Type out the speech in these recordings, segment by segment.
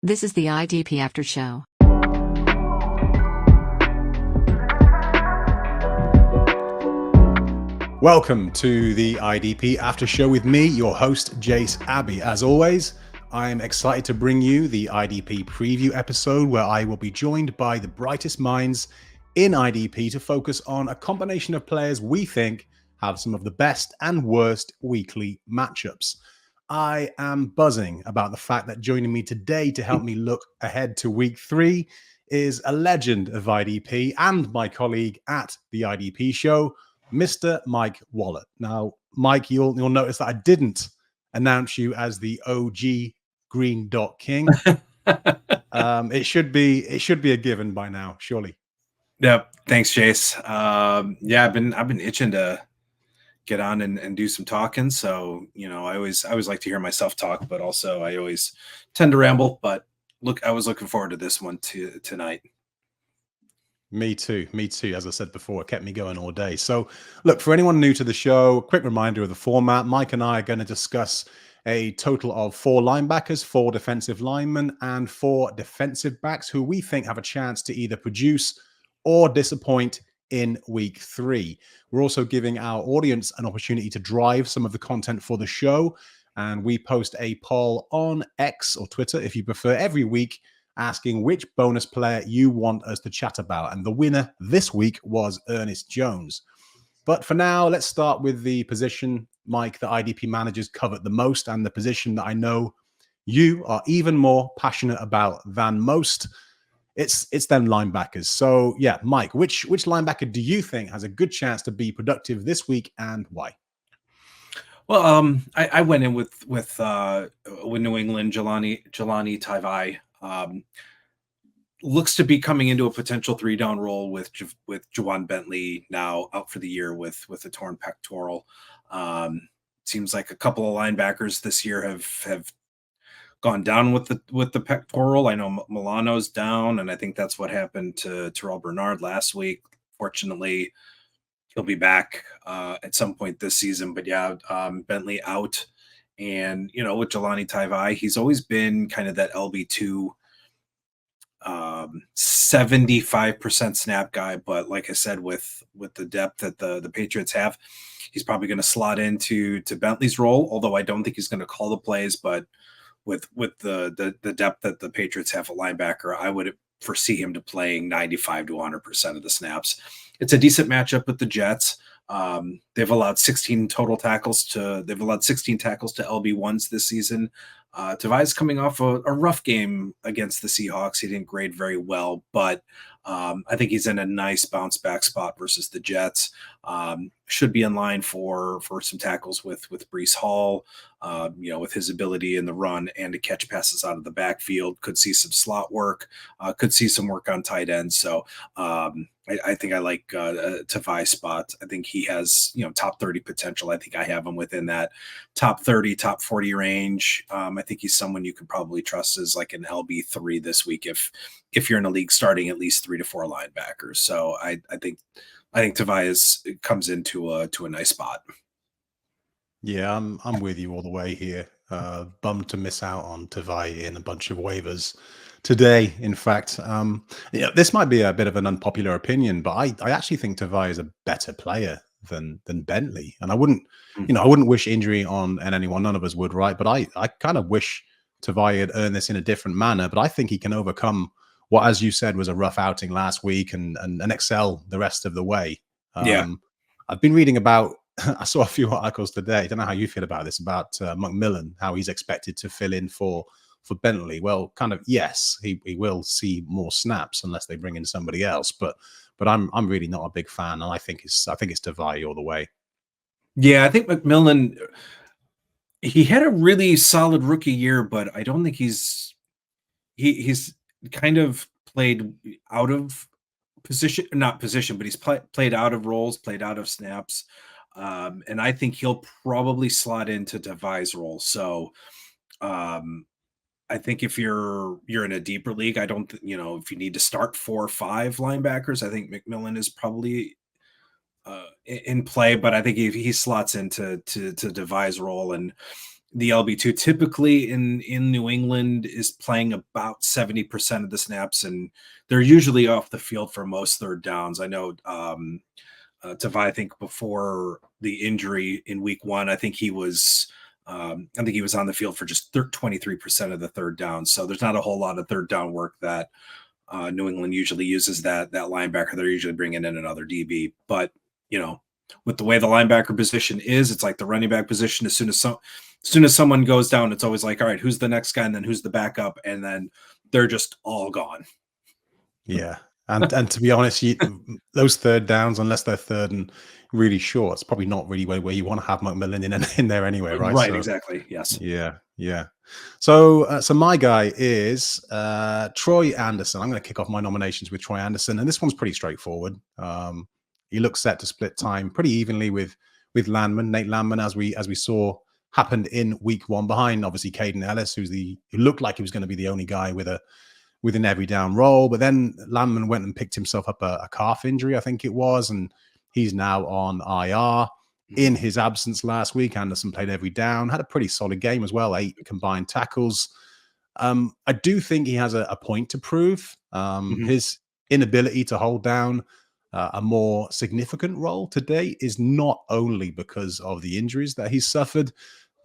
This is the IDP After Show. Welcome to the IDP After Show with me, your host, Jase Abbey. As always, I am excited to bring you the IDP preview episode where I will be joined by the brightest minds in IDP to focus on a combination of players we think have some of the best and worst weekly matchups. I am buzzing about the fact that joining me today to help me look ahead to week 3 is a legend of IDP and my colleague at the IDP Show, Mr. Mike Woellert. Now, Mike, you'll notice that I didn't announce you as the OG Green Dot King. It should be a given by now, surely. Yep. Thanks, Jase. I've been itching to get on and do some talking. So, I always like to hear myself talk, but also I always tend to ramble. But I was looking forward to this one tonight. Me too. As I said before, it kept me going all day. So look, for anyone new to the show, quick reminder of the format. Mike and I are going to discuss a total of 4 linebackers, 4 defensive linemen, and 4 defensive backs who we think have a chance to either produce or disappoint in week 3. We're also giving our audience an opportunity to drive some of the content for the show. And we post a poll on X or Twitter, if you prefer, every week, asking which bonus player you want us to chat about. And the winner this week was Ernest Jones. But for now, let's start with the position, Mike, the IDP managers covered the most, and the position that I know you are even more passionate about than most. It's them linebackers. So yeah, Mike, which linebacker do you think has a good chance to be productive this week, and why? Well, I went in with New England, Jahlani Tavai. Looks to be coming into a potential 3-down role with Ja'Whaun Bentley now out for the year with a torn pectoral. Seems like a couple of linebackers this year have gone down with the pectoral. I know Milano's down, and I think that's what happened to Terrell Bernard last week. Fortunately, he'll be back at some point this season. But yeah, Bentley out. And, with Jahlani Tavai, he's always been kind of that LB2, 75% snap guy. But like I said, with the depth that the Patriots have, he's probably going to slot into Bentley's role, although I don't think he's going to call the plays. But with the depth that the Patriots have at linebacker, I would foresee him to playing 95 to 100% of the snaps. It's a decent matchup with the Jets. They've allowed 16 tackles to LB1s this season. Tavai's coming off a rough game against the Seahawks. He didn't grade very well, but I think he's in a nice bounce back spot versus the Jets. Should be in line for some tackles with Breece Hall, with his ability in the run and to catch passes out of the backfield. Could see some slot work, could see some work on tight ends. So I think I like Tavai's spot. I think he has, top 30 potential. I think I have him within that top 30, top 40 range. I think he's someone you could probably trust as like an LB3 this week if you're in a league starting at least 3 to 4 linebackers. So I think Tavai comes into a nice spot. Yeah, I'm with you all the way here. Bummed to miss out on Tavai in a bunch of waivers today. In fact, this might be a bit of an unpopular opinion, but I actually think Tavai is a better player than Bentley, and I wouldn't wish injury on anyone. None of us would, right? But I kind of wish Tavai had earned this in a different manner. But I think he can overcome what, as you said, was a rough outing last week and excel the rest of the way. I've been reading about. I saw a few articles today. I don't know how you feel about this, about McMillan, how he's expected to fill in for Bentley. Well, kind of, yes, he will see more snaps unless they bring in somebody else. But I'm really not a big fan, and I think it's Tavai all the way. Yeah, I think McMillan, he had a really solid rookie year, but I don't think he's kind of played out of position, not position, but he's played out of roles, played out of snaps. And I think he'll probably slot into Tavai's role. So I think if you're in a deeper league, I don't, if you need to start 4 or 5 linebackers, I think McMillan is probably in play, but I think he slots into Tavai's role. And the LB2 typically in New England is playing about 70% of the snaps, and they're usually off the field for most third downs. I know Tavai, I think before the injury in week 1, I think he was on the field for just 23% of the third down. So there's not a whole lot of third down work that New England usually uses that linebacker. They're usually bringing in another DB, but with the way the linebacker position is, it's like the running back position. As soon as someone goes down, it's always like, all right, who's the next guy? And then who's the backup? And then they're just all gone. Yeah. And to be honest, those third downs, unless they're third and really short, it's probably not really where you want to have McMillan in there anyway, right? Right, so, exactly. Yes. Yeah. So my guy is Troy Andersen. I'm going to kick off my nominations with Troy Andersen, and this one's pretty straightforward. He looks set to split time pretty evenly with Nate Landman, as we saw happened in week 1, behind obviously Caden Ellis, who looked like he was going to be the only guy with an every down role. But then Landman went and picked himself up a calf injury, I think it was, and he's now on IR. In his absence last week, Andersen played every down, had a pretty solid game as well, 8 combined tackles. I do think he has a point to prove. His inability to hold down a more significant role today is not only because of the injuries that he's suffered.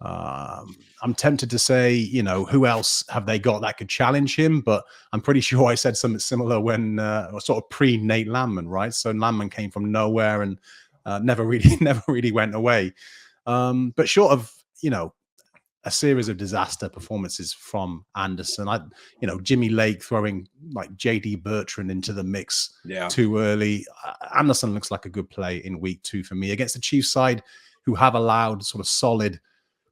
I'm tempted to say, who else have they got that could challenge him? But I'm pretty sure I said something similar when sort of pre-Nate Landman, right? So Landman came from nowhere and never really went away. But short of, a series of disaster performances from Andersen, Jimmy Lake throwing like JD Bertrand into the mix too early. Andersen looks like a good play in week 2 for me against the Chiefs side, who have allowed sort of solid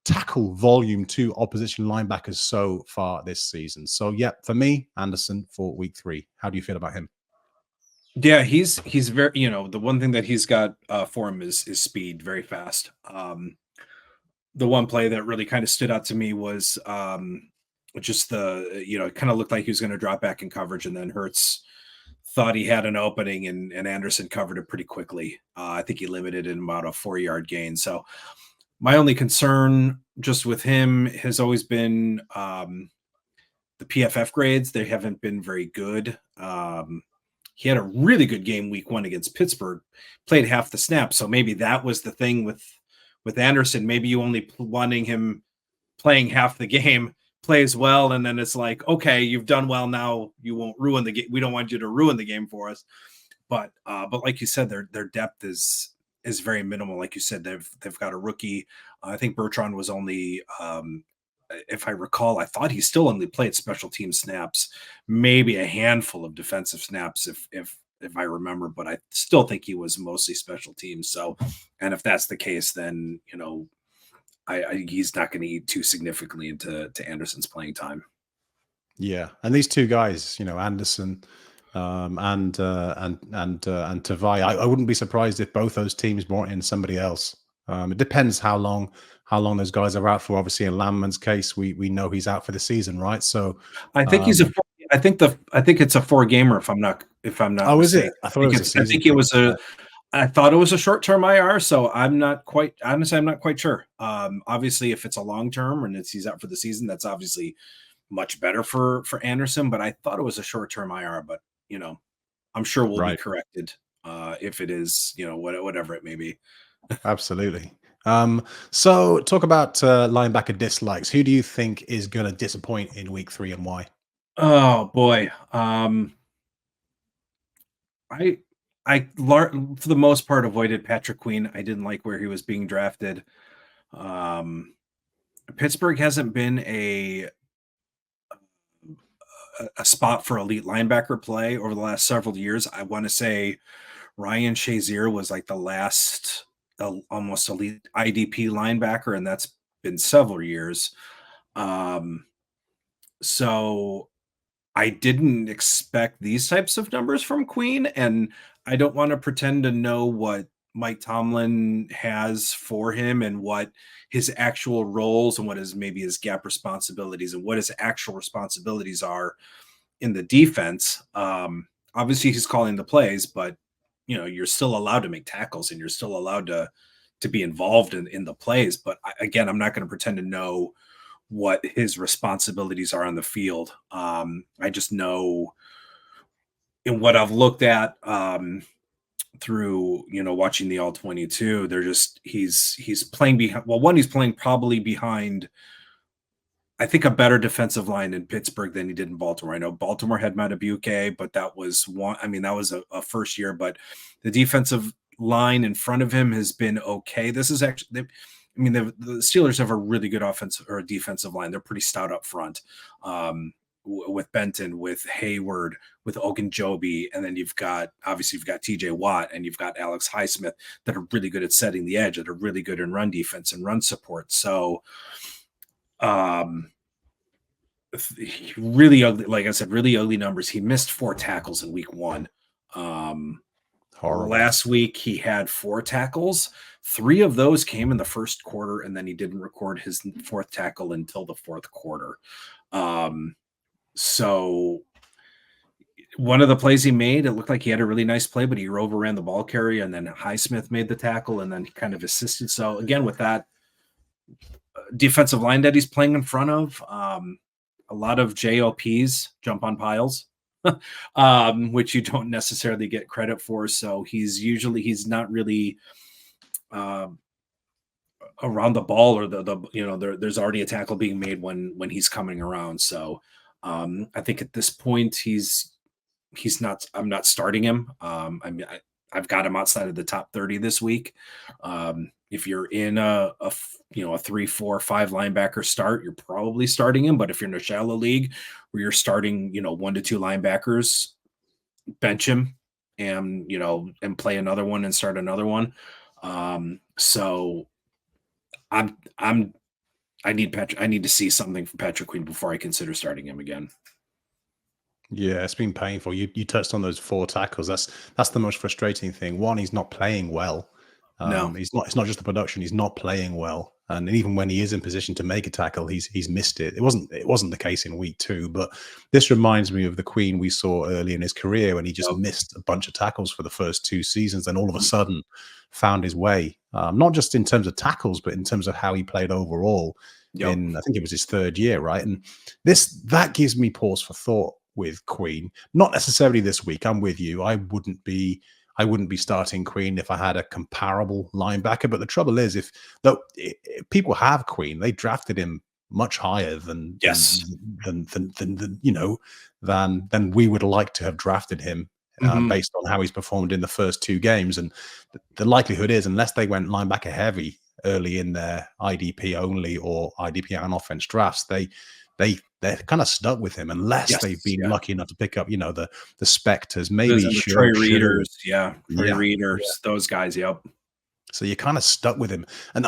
tackle volume to opposition linebackers so far this season. So yeah, for me, Andersen for week 3. How do you feel about him? Yeah, he's very, the one thing that he's got for him is speed, very fast. The one play that really kind of stood out to me was just it kind of looked like he was going to drop back in coverage, and then Hurts thought he had an opening, and Andersen covered it pretty quickly. I think he limited in about a 4-yard gain. So my only concern just with him has always been the PFF grades. They haven't been very good. He had a really good game week 1 against Pittsburgh, played half the snap. So maybe that was the thing with Andersen. Maybe you only wanting him playing half the game, plays well, and then it's like, okay, you've done well, now you won't ruin the game. We don't want you to ruin the game for us. But like you said, their depth is very minimal. Like you said, they've got a rookie. I think Bertrand was only, if I recall, I thought he still only played special team snaps, maybe a handful of defensive snaps, if I remember, but I still think he was mostly special teams. So, and if that's the case, then, he's not going to eat too significantly into Andersen's playing time. Yeah. And these two guys, Andersen and Tavai, I wouldn't be surprised if both those teams brought in somebody else. It depends how long those guys are out for. Obviously, in Landman's case, we know he's out for the season, right? So I think I think it's a 4-gamer if I'm not. Oh, mistaken. is it? I thought it was a season. I think it was I thought it was a short-term IR, so I'm not quite sure. Obviously, if it's a long-term and he's out for the season, that's obviously much better for Andersen. But I thought it was a short-term IR. But I'm sure we'll be corrected if it is, whatever it may be. Absolutely. So talk about linebacker dislikes. Who do you think is going to disappoint in week 3 and why? Oh boy. I for the most part avoided Patrick Queen. I didn't like where he was being drafted. Pittsburgh hasn't been a spot for elite linebacker play over the last several years. I want to say Ryan Shazier was like the last almost elite IDP linebacker, and that's been several years. So I didn't expect these types of numbers from Queen, and I don't want to pretend to know what Mike Tomlin has for him and what his actual roles and what is maybe his gap responsibilities and what his actual responsibilities are in the defense. Obviously he's calling the plays, but you're still allowed to make tackles and you're still allowed to to be involved in the plays. But again, I'm not going to pretend to know what his responsibilities are on the field. I just know in what I've looked at through, watching the all 22, they're just, he's playing behind. Well, one, he's playing probably behind, I think, a better defensive line in Pittsburgh than he did in Baltimore. I know Baltimore had Madubuike, but that was one. I mean, that was a first year, but the defensive line in front of him has been okay. This is actually, the Steelers have a really good offensive or defensive line. They're pretty stout up front, with Benton, with Hayward, with Ogunjobi, and then you've got TJ Watt and you've got Alex Highsmith that are really good at setting the edge, that are really good in run defense and run support. So, really ugly, like I said, really ugly numbers. He missed 4 tackles in week 1. Horrible. Last week he had 4 tackles. 3 of those came in the first quarter, and then he didn't record his 4th tackle until the 4th quarter. So one of the plays he made, it looked like he had a really nice play, but he overran the ball carrier, and then Highsmith made the tackle, and then he kind of assisted. So again, with that defensive line that he's playing in front of, a lot of JOPs, jump on piles, which you don't necessarily get credit for. So he's not really around the ball, or there's already a tackle being made when he's coming around. So I think at this point he's not. I'm not starting him. I've got him outside of the top 30 this week. If you're in a 3, 4, 5 linebacker start, you're probably starting him. But if you're in a shallow league where you're starting, 1 to 2 linebackers, bench him and play another one and start another one. So I need to see something from Patrick Queen before I consider starting him again. Yeah, it's been painful. You touched on those 4 tackles. That's the most frustrating thing. One, he's not playing well. No, it's not just the production. He's not playing well, and even when he is in position to make a tackle, he's missed it. It wasn't the case in week 2, but this reminds me of the Queen we saw early in his career when he just missed a bunch of tackles for the first 2 seasons, and all of a sudden found his way. Not just in terms of tackles, but in terms of how he played overall. Yep. I think it was his 3rd year, right? And that gives me pause for thought with Queen. Not necessarily this week. I'm with you. I wouldn't be starting Queen if I had a comparable linebacker. But the trouble is, if people have Queen, they drafted him much higher than we would like to have drafted him, based on how he's performed in the first 2 games. And the likelihood is, unless they went linebacker heavy early in their IDP only or IDP and offense drafts, they're kind of stuck with him unless they've been lucky enough to pick up, the Spectres, maybe Trey Readers, Trey Readers, those guys. Yep. So you're kind of stuck with him, and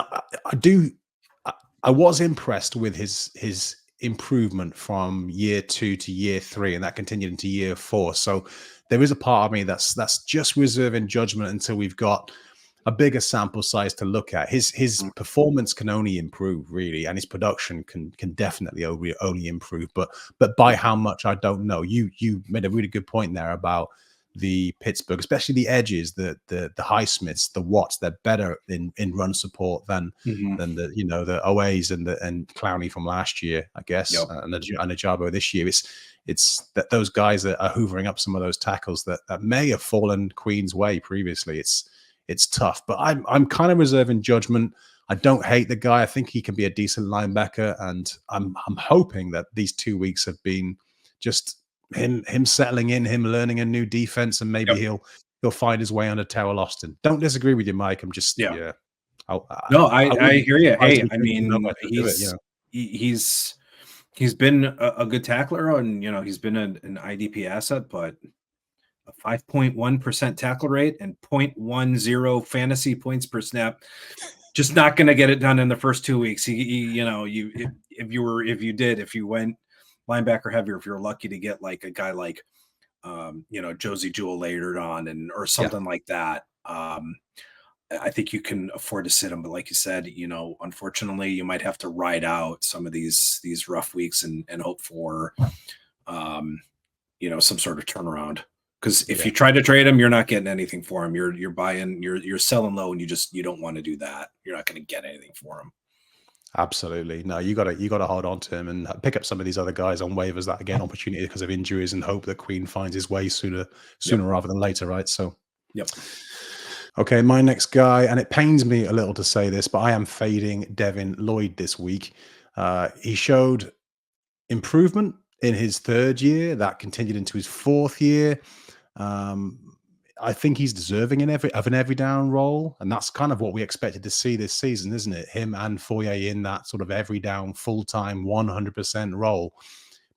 I was impressed with his improvement from year 2 to year 3, and that continued into year 4. So there is a part of me that's just reserving judgment until we've got a bigger sample size to look at. His performance can only improve, really, and his production can definitely only improve. But by how much, I don't know. You made a really good point there about the Pittsburgh, especially the edges, the Highsmiths, the Watts. They're better in run support than the OAs and Clowney from last year, I guess, and Ajabo this year. It's that those guys that are hoovering up some of those tackles that may have fallen Queen's way previously. It's tough, but I'm kind of reserving judgment. I don't hate the guy. I think he can be a decent linebacker, and I'm hoping that these 2 weeks have been just him settling in, him learning a new defense, and maybe he'll find his way under Terrell Austin. Don't disagree with you, Mike. I'm just I hear you. Hey, I mean, he's been a good tackler, and he's been an IDP asset, but a 5.1% tackle rate and 0.10 fantasy points per snap, just not going to get it done in the first 2 weeks. If you went linebacker heavier, if you're lucky to get like a guy like Josie Jewell layered on or something like that, I think you can afford to sit him. But like you said, unfortunately, you might have to ride out some of these rough weeks and hope for some sort of turnaround. Because if you try to trade him, you're not getting anything for him. You're buying, you're selling low, and you don't want to do that. You're not going to get anything for him. Absolutely. No, you got to hold on to him and pick up some of these other guys on waivers that again opportunity because of injuries, and hope that Queen finds his way sooner rather than later, right? So, Okay, my next guy, and it pains me a little to say this, but I am fading Devin Lloyd this week. He showed improvement in his third year that continued into his fourth year. I think he's deserving of an every down role, and that's kind of what we expected to see this season, isn't it? Him and Foyer in that sort of every down, full-time, 100% role.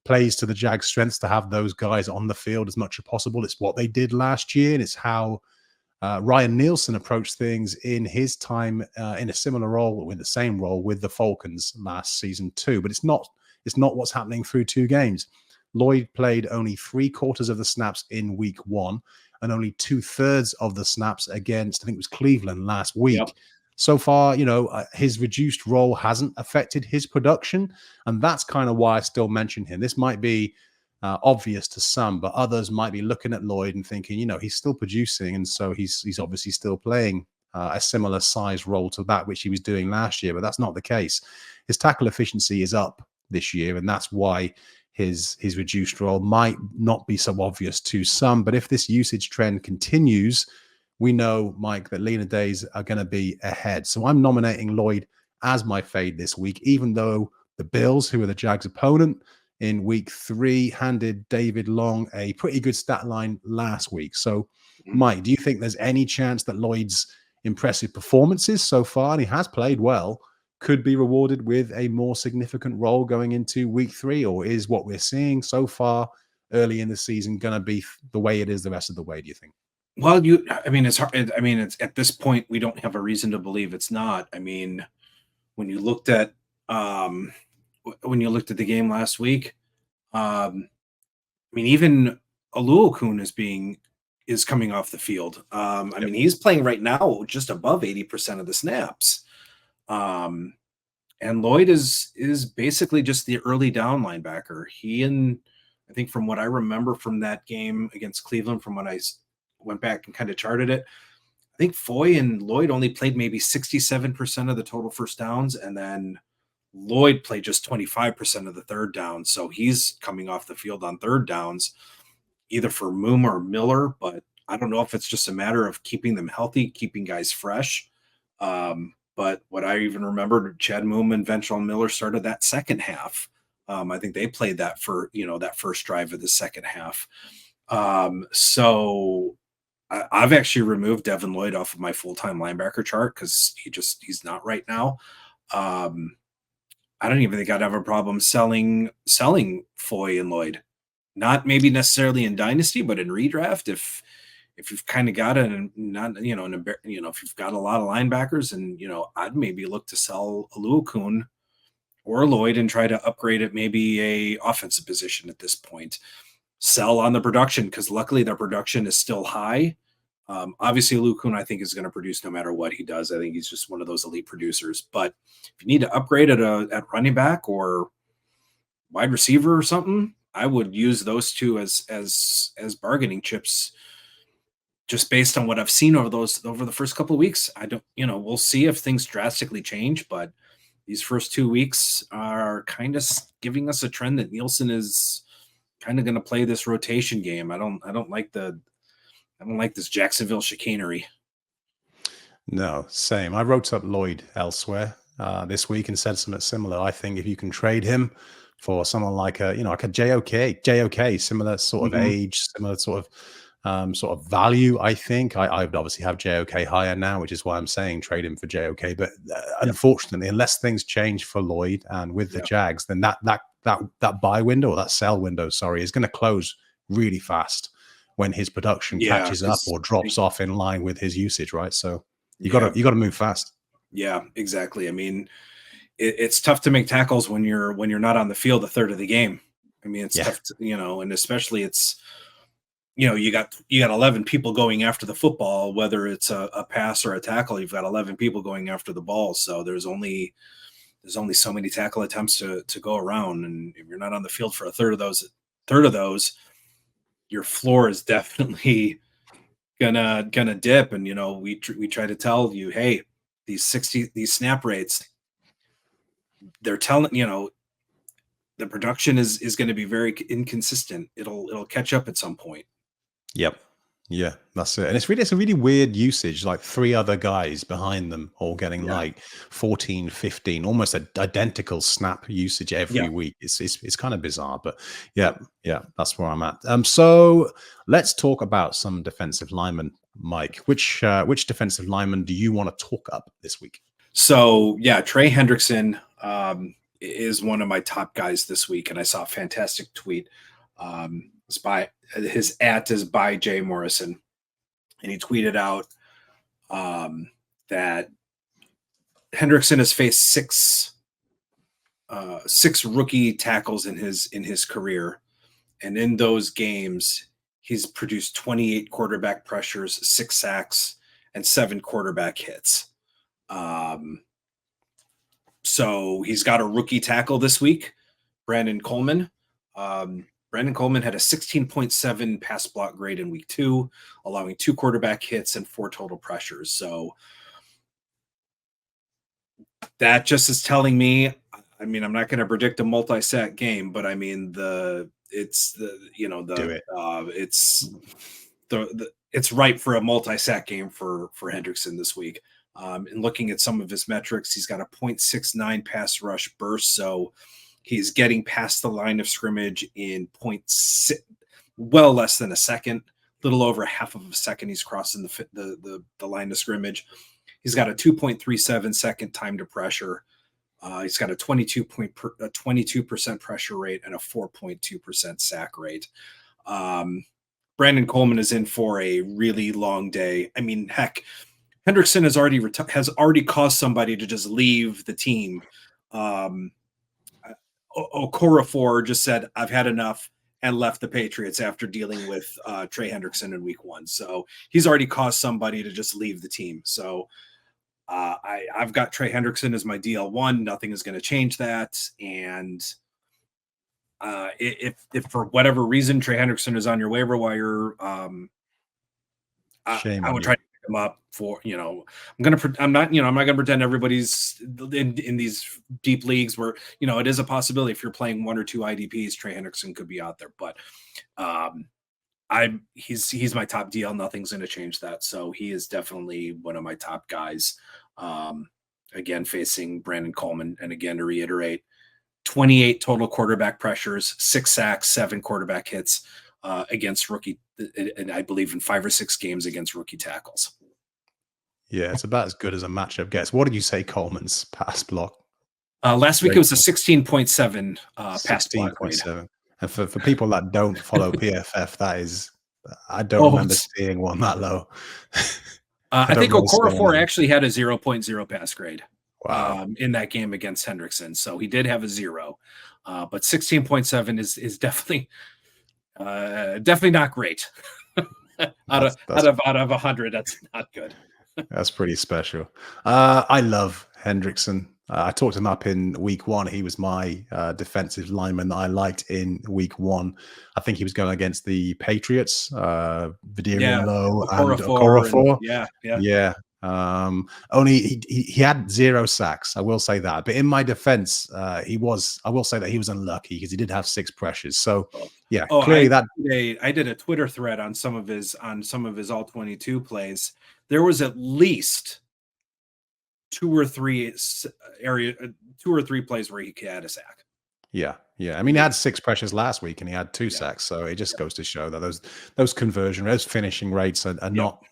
Plays to the Jags' strengths to have those guys on the field as much as possible. It's what they did last year, and it's how Ryan Nielsen approached things in his time in a similar role, or in the same role with the Falcons last season too. But it's not what's happening through two games. Lloyd played only 3/4 of the snaps in week 1 and only 2/3 of the snaps against, I think it was Cleveland last week. So far, his reduced role hasn't affected his production, and that's kind of why I still mention him. This might be obvious to some, but others might be looking at Lloyd and thinking, he's still producing, and so he's obviously still playing a similar size role to that which he was doing last year, but that's not the case. His tackle efficiency is up this year, and that's why his reduced role might not be so obvious to some. But if this usage trend continues, we know, Mike, that leaner days are going to be ahead. So I'm nominating Lloyd as my fade this week, even though the Bills, who are the Jags' opponent in week 3, handed David Long a pretty good stat line last week. So, Mike, do you think there's any chance that Lloyd's impressive performances so far, and he has played well, could be rewarded with a more significant role going into week 3? Or is what we're seeing so far early in the season going to be the way it is the rest of the way, do you think? Well, it's hard. It's at this point, we don't have a reason to believe it's not. When you looked at the game last week, even Oluokun is coming off the field. He's playing right now just above 80% of the snaps. And Lloyd is basically just the early down linebacker. I think from what I remember from that game against Cleveland, from when I went back and kind of charted it, I think Foy and Lloyd only played maybe 67% of the total first downs, and then Lloyd played just 25% of the third down. So he's coming off the field on third downs, either for Moom or Miller, but I don't know if it's just a matter of keeping them healthy, keeping guys fresh. But what I even remember, Chad Moom and Ventrell Miller started that second half. I think they played that for, that first drive of the second half. So I've actually removed Devin Lloyd off of my full-time linebacker chart because he's not right now. I don't even think I'd have a problem selling Foy and Lloyd. Not maybe necessarily in Dynasty, but in redraft, if you've kind of got if you've got a lot of linebackers, and I'd maybe look to sell Oluokun or Lloyd and try to upgrade it, maybe a offensive position at this point. Sell on the production, because luckily their production is still high. Obviously, Oluokun, I think, is going to produce no matter what he does. I think he's just one of those elite producers. But if you need to upgrade at running back or wide receiver or something, I would use those two as bargaining chips, just based on what I've seen over the first couple of weeks. I don't, we'll see if things drastically change, but these first 2 weeks are kind of giving us a trend that Nielsen is kind of going to play this rotation game. I don't like this Jacksonville chicanery. No, same. I wrote up Lloyd elsewhere this week and said something similar. I think if you can trade him for someone like a JOK, similar sort of age, similar sort of value, I think I would obviously have JOK higher now, which is why I'm saying trade him for JOK. But unfortunately, unless things change for Lloyd and with the Jags, then that buy window, or that sell window, is going to close really fast when his production catches up or drops off in line with his usage, right? So you got to move fast. Yeah, exactly. It's tough to make tackles when you're not on the field a third of the game. It's tough to, and especially it's, you got 11 people going after the football, whether it's a pass or a tackle. You've got 11 people going after the ball, so there's only so many tackle attempts to go around, and if you're not on the field for a third of those, your floor is definitely gonna dip. And we try to tell you, hey, these snap rates, they're telling the production is going to be very inconsistent. It'll catch up at some point. Yep. Yeah, that's it. And it's a really weird usage, like 3 other guys behind them all getting like 14, 15, almost identical snap usage every week. It's kind of bizarre, but yeah, that's where I'm at. So let's talk about some defensive linemen, Mike. Which defensive lineman do you want to talk up this week? So yeah, Trey Hendrickson is one of my top guys this week, and I saw a fantastic tweet. It's by his @ is by Jay Morrison, and he tweeted out that Hendrickson has faced six rookie tackles in his career, and in those games he's produced 28 quarterback pressures, 6 sacks, and 7 quarterback hits. So he's got a rookie tackle this week, Brandon Coleman. Brandon Coleman had a 16.7 pass block grade in week 2, allowing 2 quarterback hits and 4 total pressures. So that just is telling me, I mean, I'm not going to predict a multi-sack game, but I mean, it's ripe for a multi-sack game for Hendrickson this week. And looking at some of his metrics, he's got a 0.69 pass rush burst. So he's getting past the line of scrimmage in well less than a second, little over half of a second. He's crossing the line of scrimmage. He's got a 2.37 second time to pressure. He's got a 22% pressure rate and a 4.2% sack rate. Brandon Coleman is in for a really long day. I mean, heck, Hendrickson has already caused somebody to just leave the team. Okorafor just said, "I've had enough," and left the Patriots after dealing with Trey Hendrickson in week 1. So he's already caused somebody to just leave the team. So I've got Trey Hendrickson as my DL1. Nothing is going to change that. And if for whatever reason Trey Hendrickson is on your waiver wire, I would try to pick him up for, I'm not going to pretend everybody's in these deep leagues where, it is a possibility if you're playing 1 or 2 IDPs, Trey Hendrickson could be out there, but he's my top DL. Nothing's going to change that. So he is definitely one of my top guys. Again, facing Brandon Coleman. And again, to reiterate, 28 total quarterback pressures, 6 sacks, 7 quarterback hits against rookie, and I believe in 5 or 6 games against rookie tackles. Yeah, it's about as good as a matchup gets. What did you say Coleman's pass block? Last week it was a 16.7 pass block grade. And for people that don't follow PFF, that is, I don't remember seeing one that low. I think Okorafor actually had a 0.0 pass grade. Wow. In that game against Hendrickson. So he did have a 0, but 16.7 is definitely not great. out of 100, that's not good. That's pretty special. I love Hendrickson. I talked him up in week 1. He was my defensive lineman that I liked in week 1. I think he was going against the Patriots, Vidirian Lowe and Okorafor. Yeah. Only he had 0 sacks. I will say that. But in my defense, I will say that he was unlucky because he did have 6 pressures. So clearly I did a Twitter thread on some of his all 22 plays. There was at least 2 or 3 plays where he had a sack. Yeah. I mean, he had 6 pressures last week and he had 2 sacks. So it just goes to show that those conversion rates, finishing rates are not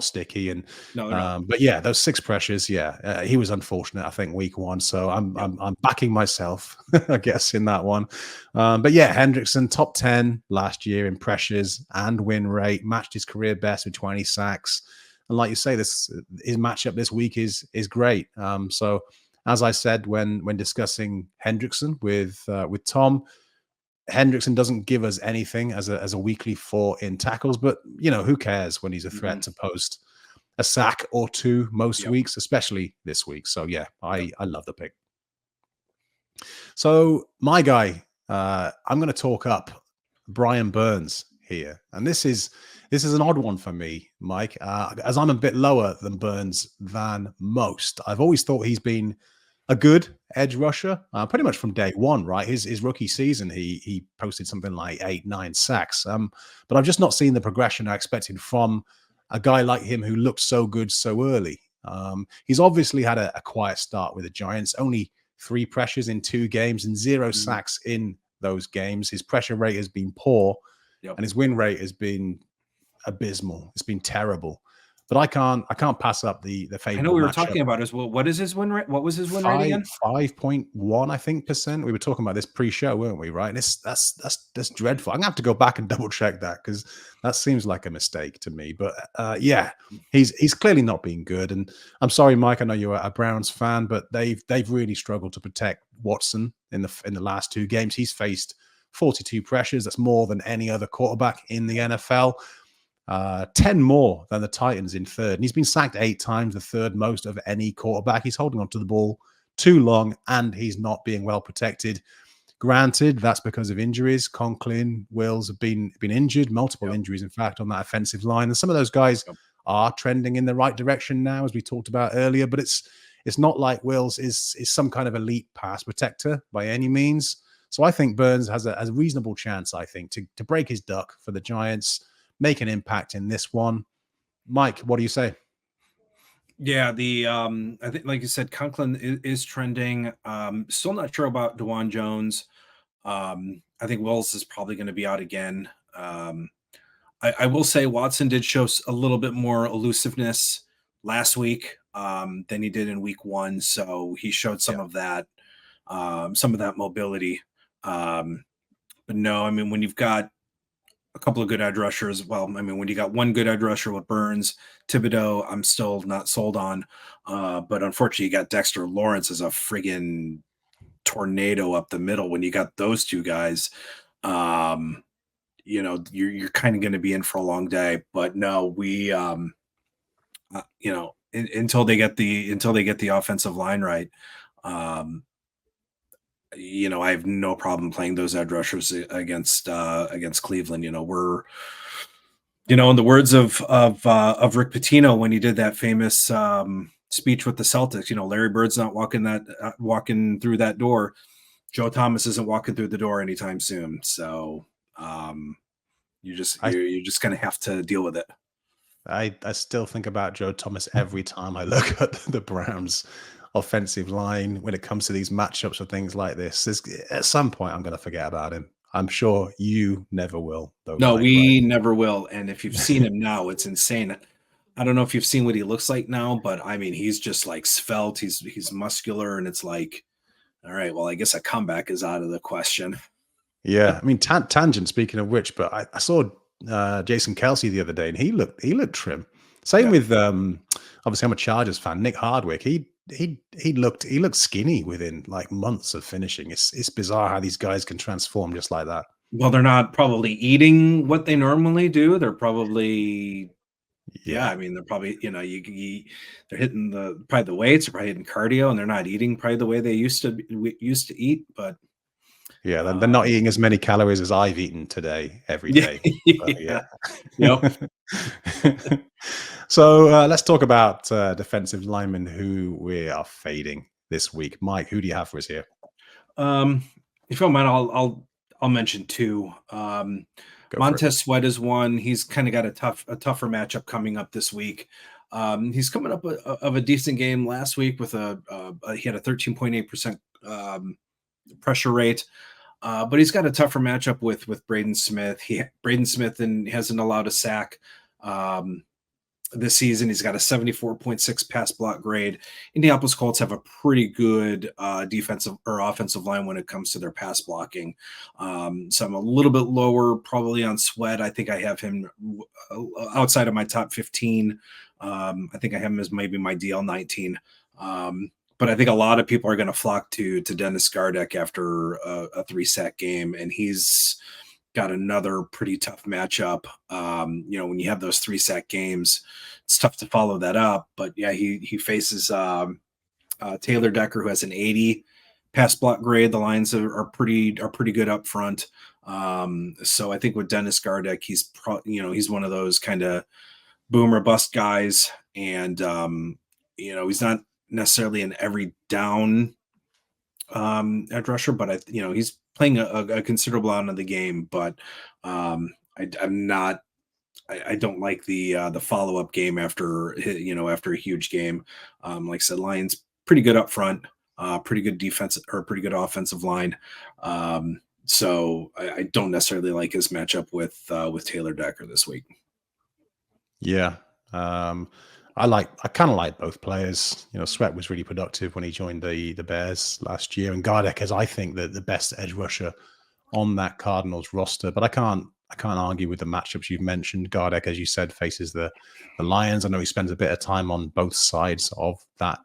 sticky. And but yeah, those 6 pressures, he was unfortunate, I think, week 1. So I'm backing myself, I guess, in that one. But yeah, Hendrickson, top 10 last year in pressures and win rate, matched his career best with 20 sacks. And like you say, his matchup this week is great. So as I said when discussing Hendrickson with Tom, Hendrickson doesn't give us anything as a weekly 4 in tackles, but who cares when he's a threat to post a sack or 2 most weeks, especially this week. So yeah, I love the pick. So my guy, I'm going to talk up Brian Burns here. And this is an odd one for me, Mike, as I'm a bit lower than Burns than most. I've always thought he's been a good edge rusher, pretty much from day one, right? His rookie season, he posted something like 8-9 sacks. But I've just not seen the progression I expected from a guy like him who looked so good so early. He's obviously had a quiet start with the Giants, only 3 pressures in 2 games and 0 sacks in those games. His pressure rate has been poor, and his win rate has been abysmal. It's been terrible. But I can't pass up the favorable. I know we were talking about as well. What is his win rate? What was his win rate again? 5.1, I think, %. We were talking about this pre-show, weren't we? Right? And that's dreadful. I'm gonna have to go back and double check that, because that seems like a mistake to me. But yeah, he's clearly not being good. And I'm sorry, Mike. I know you're a Browns fan, but they've really struggled to protect Watson in the last 2 games. He's faced 42 pressures. That's more than any other quarterback in the NFL. 10 more than the Titans in third. And he's been sacked 8 times, the third most of any quarterback. He's holding on to the ball too long, and he's not being well protected. Granted, that's because of injuries. Conklin, Wills have been injured, multiple injuries, in fact, on that offensive line. And some of those guys are trending in the right direction now, as we talked about earlier. But it's not like Wills is some kind of elite pass protector by any means. So I think Burns has a reasonable chance, I think, to break his duck for the Giants, make an impact in this one. Mike, what do you say? Yeah, I think, like you said, Conklin is trending. Still not sure about Devon Jones. I think Wills is probably going to be out again. I will say Watson did show a little bit more elusiveness last week than he did in week 1. So he showed some of that mobility. But no, I mean, when you've got a couple of good edge rushers, well, I mean, when you got one good edge rusher with Burns, Thibodeau, I'm still not sold on. But unfortunately, you got Dexter Lawrence as a friggin' tornado up the middle. When you got those 2 guys, you know, you're kind of going to be in for a long day. But no, we, you know, until they get the offensive line right, you know, I have no problem playing those edge rushers against Cleveland. You know, we're, you know, in the words of Rick Pitino when he did that famous speech with the Celtics, you know, Larry Bird's not walking through that door. Joe Thomas isn't walking through the door anytime soon. So you're just going to have to deal with it. I still think about Joe Thomas every time I look at the Browns offensive line when it comes to these matchups or things like this. At some point, I'm going to forget about him. I'm sure you never will, though. No, Mike, we never will. And if you've seen him now, it's insane. I don't know if you've seen what he looks like now, but I mean, he's just like svelte. He's muscular, and it's like, all right, well, I guess a comeback is out of the question. Yeah, I mean, tangent. Speaking of which, but I saw Jason Kelsey the other day, and he looked trim. Same with obviously, I'm a Chargers fan. Nick Hardwick, he looked skinny within like months of finishing. It's bizarre how these guys can transform just like that. Well, they're not probably eating what they normally do. They're probably, I mean, they're probably, you know, they're hitting probably the weights, they're probably hitting cardio, and they're not eating probably the way they used to eat. But yeah, they're not eating as many calories as I've eaten today every day. Yep. So let's talk about defensive linemen who we are fading this week. Mike, who do you have for us here? If you don't mind, I'll mention 2. Montez Sweat is one. He's kind of got a tougher matchup coming up this week. He's coming up of a decent game last week with he had a 13.8% pressure rate. But he's got a tougher matchup with Braden Smith. Braden Smith hasn't allowed a sack this season. He's got a 74.6 pass block grade. Indianapolis Colts have a pretty good defensive or offensive line when it comes to their pass blocking. So I'm a little bit lower probably on Sweat. I think I have him outside of my top 15. I think I have him as maybe my DL 19. But I think a lot of people are going to flock to Dennis Gardeck after a 3-sack game, and he's got another pretty tough matchup. You know, when you have those 3-sack games, it's tough to follow that up. But yeah, he faces Taylor Decker, who has an 80 pass block grade. The Lions are pretty good up front. So I think with Dennis Gardeck, he's he's one of those kind of boom or bust guys, and he's not necessarily an every down edge rusher, but he's playing a considerable amount of the game. But I'm not. I don't like the follow up game after after a huge game. Like I said, Lions pretty good up front, pretty good defense or pretty good offensive line. So I don't necessarily like his matchup with Taylor Decker this week. Yeah. I kind of like both players. Sweat was really productive when he joined the Bears last year, and Gardeck is, I think, the best edge rusher on that Cardinals roster. But I can't argue with the matchups you've mentioned. Gardeck, as you said, faces the Lions. I know he spends a bit of time on both sides of that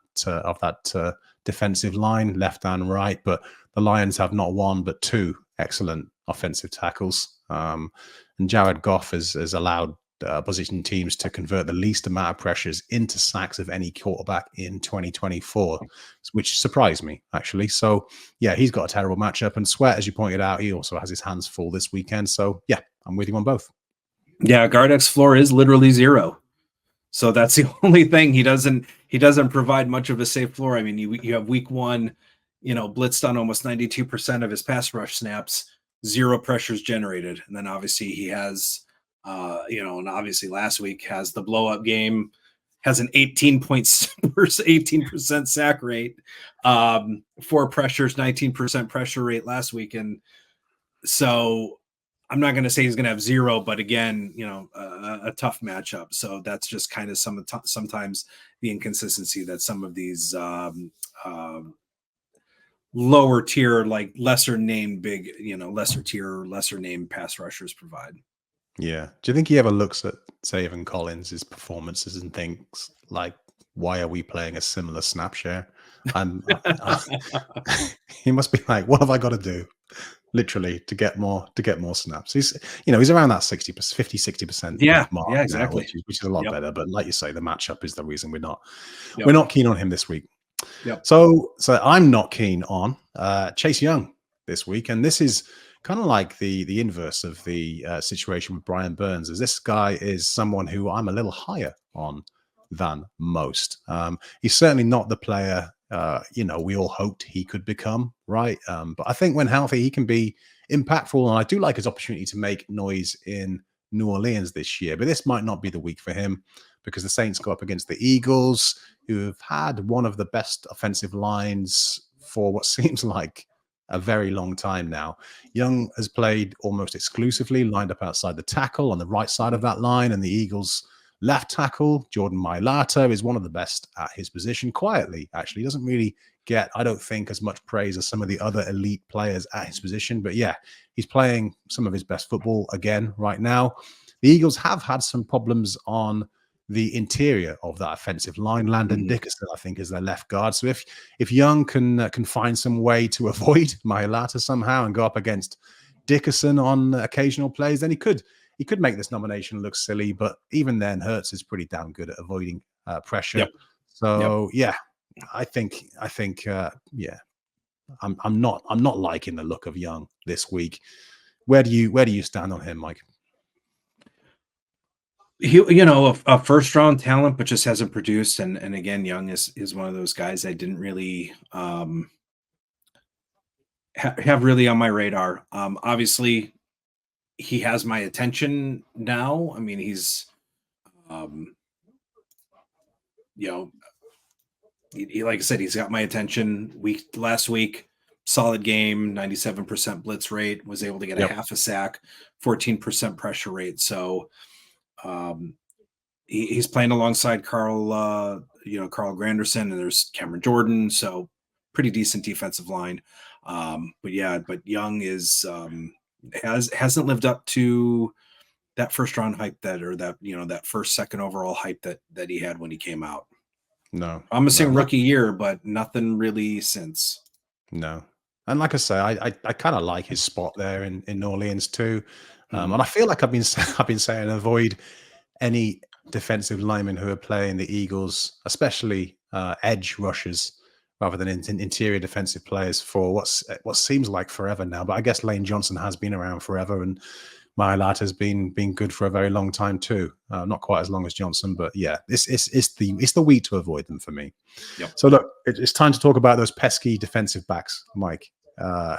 defensive line, left and right. But the Lions have not one but two excellent offensive tackles. And Jared Goff has allowed opposition teams to convert the least amount of pressures into sacks of any quarterback in 2024, which surprised me, actually. So, yeah, he's got a terrible matchup. And Sweat, as you pointed out, he also has his hands full this weekend. So, yeah, I'm with you on both. Yeah, Gardeck's floor is literally 0. So that's the only thing. He doesn't provide much of a safe floor. I mean, you have week 1, blitzed on almost 92% of his pass rush snaps, 0 pressures generated. And then obviously he has and obviously last week has the blow up game, has an 18% sack rate, 4 pressures, 19% pressure rate last week. And so I'm not going to say he's going to have 0, but again, a tough matchup. So that's just kind of sometimes the inconsistency that some of these lower tier, like lesser named lesser named pass rushers provide. Yeah. Do you think he ever looks at Zaven Collins' performances and thinks, like, why are we playing a similar snap share? He must be like, what have I got to do, literally, to get more snaps? He's around that 50-60% mark. Yeah, exactly. Now, which is a lot better. But like you say, the matchup is the reason we're not keen on him this week. Yep. So I'm not keen on Chase Young this week, and this is kind of like the inverse of the situation with Brian Burns, as this guy is someone who I'm a little higher on than most. He's certainly not the player we all hoped he could become, right? But I think when healthy, he can be impactful, and I do like his opportunity to make noise in New Orleans this year. But this might not be the week for him, because the Saints go up against the Eagles, who have had one of the best offensive lines for what seems like a very long time now. Young has played almost exclusively lined up outside the tackle on the right side of that line, and the Eagles' left tackle, Jordan Mailata, is one of the best at his position. Quietly, actually, doesn't really get, I don't think, as much praise as some of the other elite players at his position. But yeah, he's playing some of his best football again right now. The Eagles have had some problems on the interior of that offensive line. Landon Dickerson, I think, is their left guard. So if Young can find some way to avoid Mailata somehow and go up against Dickerson on occasional plays, then he could make this nomination look silly. But even then, Hurts is pretty damn good at avoiding pressure. Yep. So yeah, I think I'm not liking the look of Young this week. Where do you stand on him, Mike? He, a first round talent, but just hasn't produced. And again, Young is one of those guys I didn't really have really on my radar. Obviously, he has my attention now. I mean, he's, he, like I said, he's got my attention. Last week, solid game, 97% blitz rate, was able to get a half a sack, 14% pressure rate. So. He's playing alongside Carl Granderson, and there's Cameron Jordan, so pretty decent defensive line. But Young is hasn't lived up to that first round hype that first, second overall hype that he had when he came out. No, I'm saying rookie year, but nothing really since. No, and like I say, I kind of like his spot there in New Orleans too. And I feel like I've been saying avoid any defensive linemen who are playing the Eagles, especially edge rushers, rather than interior defensive players for what seems like forever now. But I guess Lane Johnson has been around forever, and Woellert has been good for a very long time too. Not quite as long as Johnson, but yeah, it's the week to avoid them for me. Yep. So look, it's time to talk about those pesky defensive backs, Mike.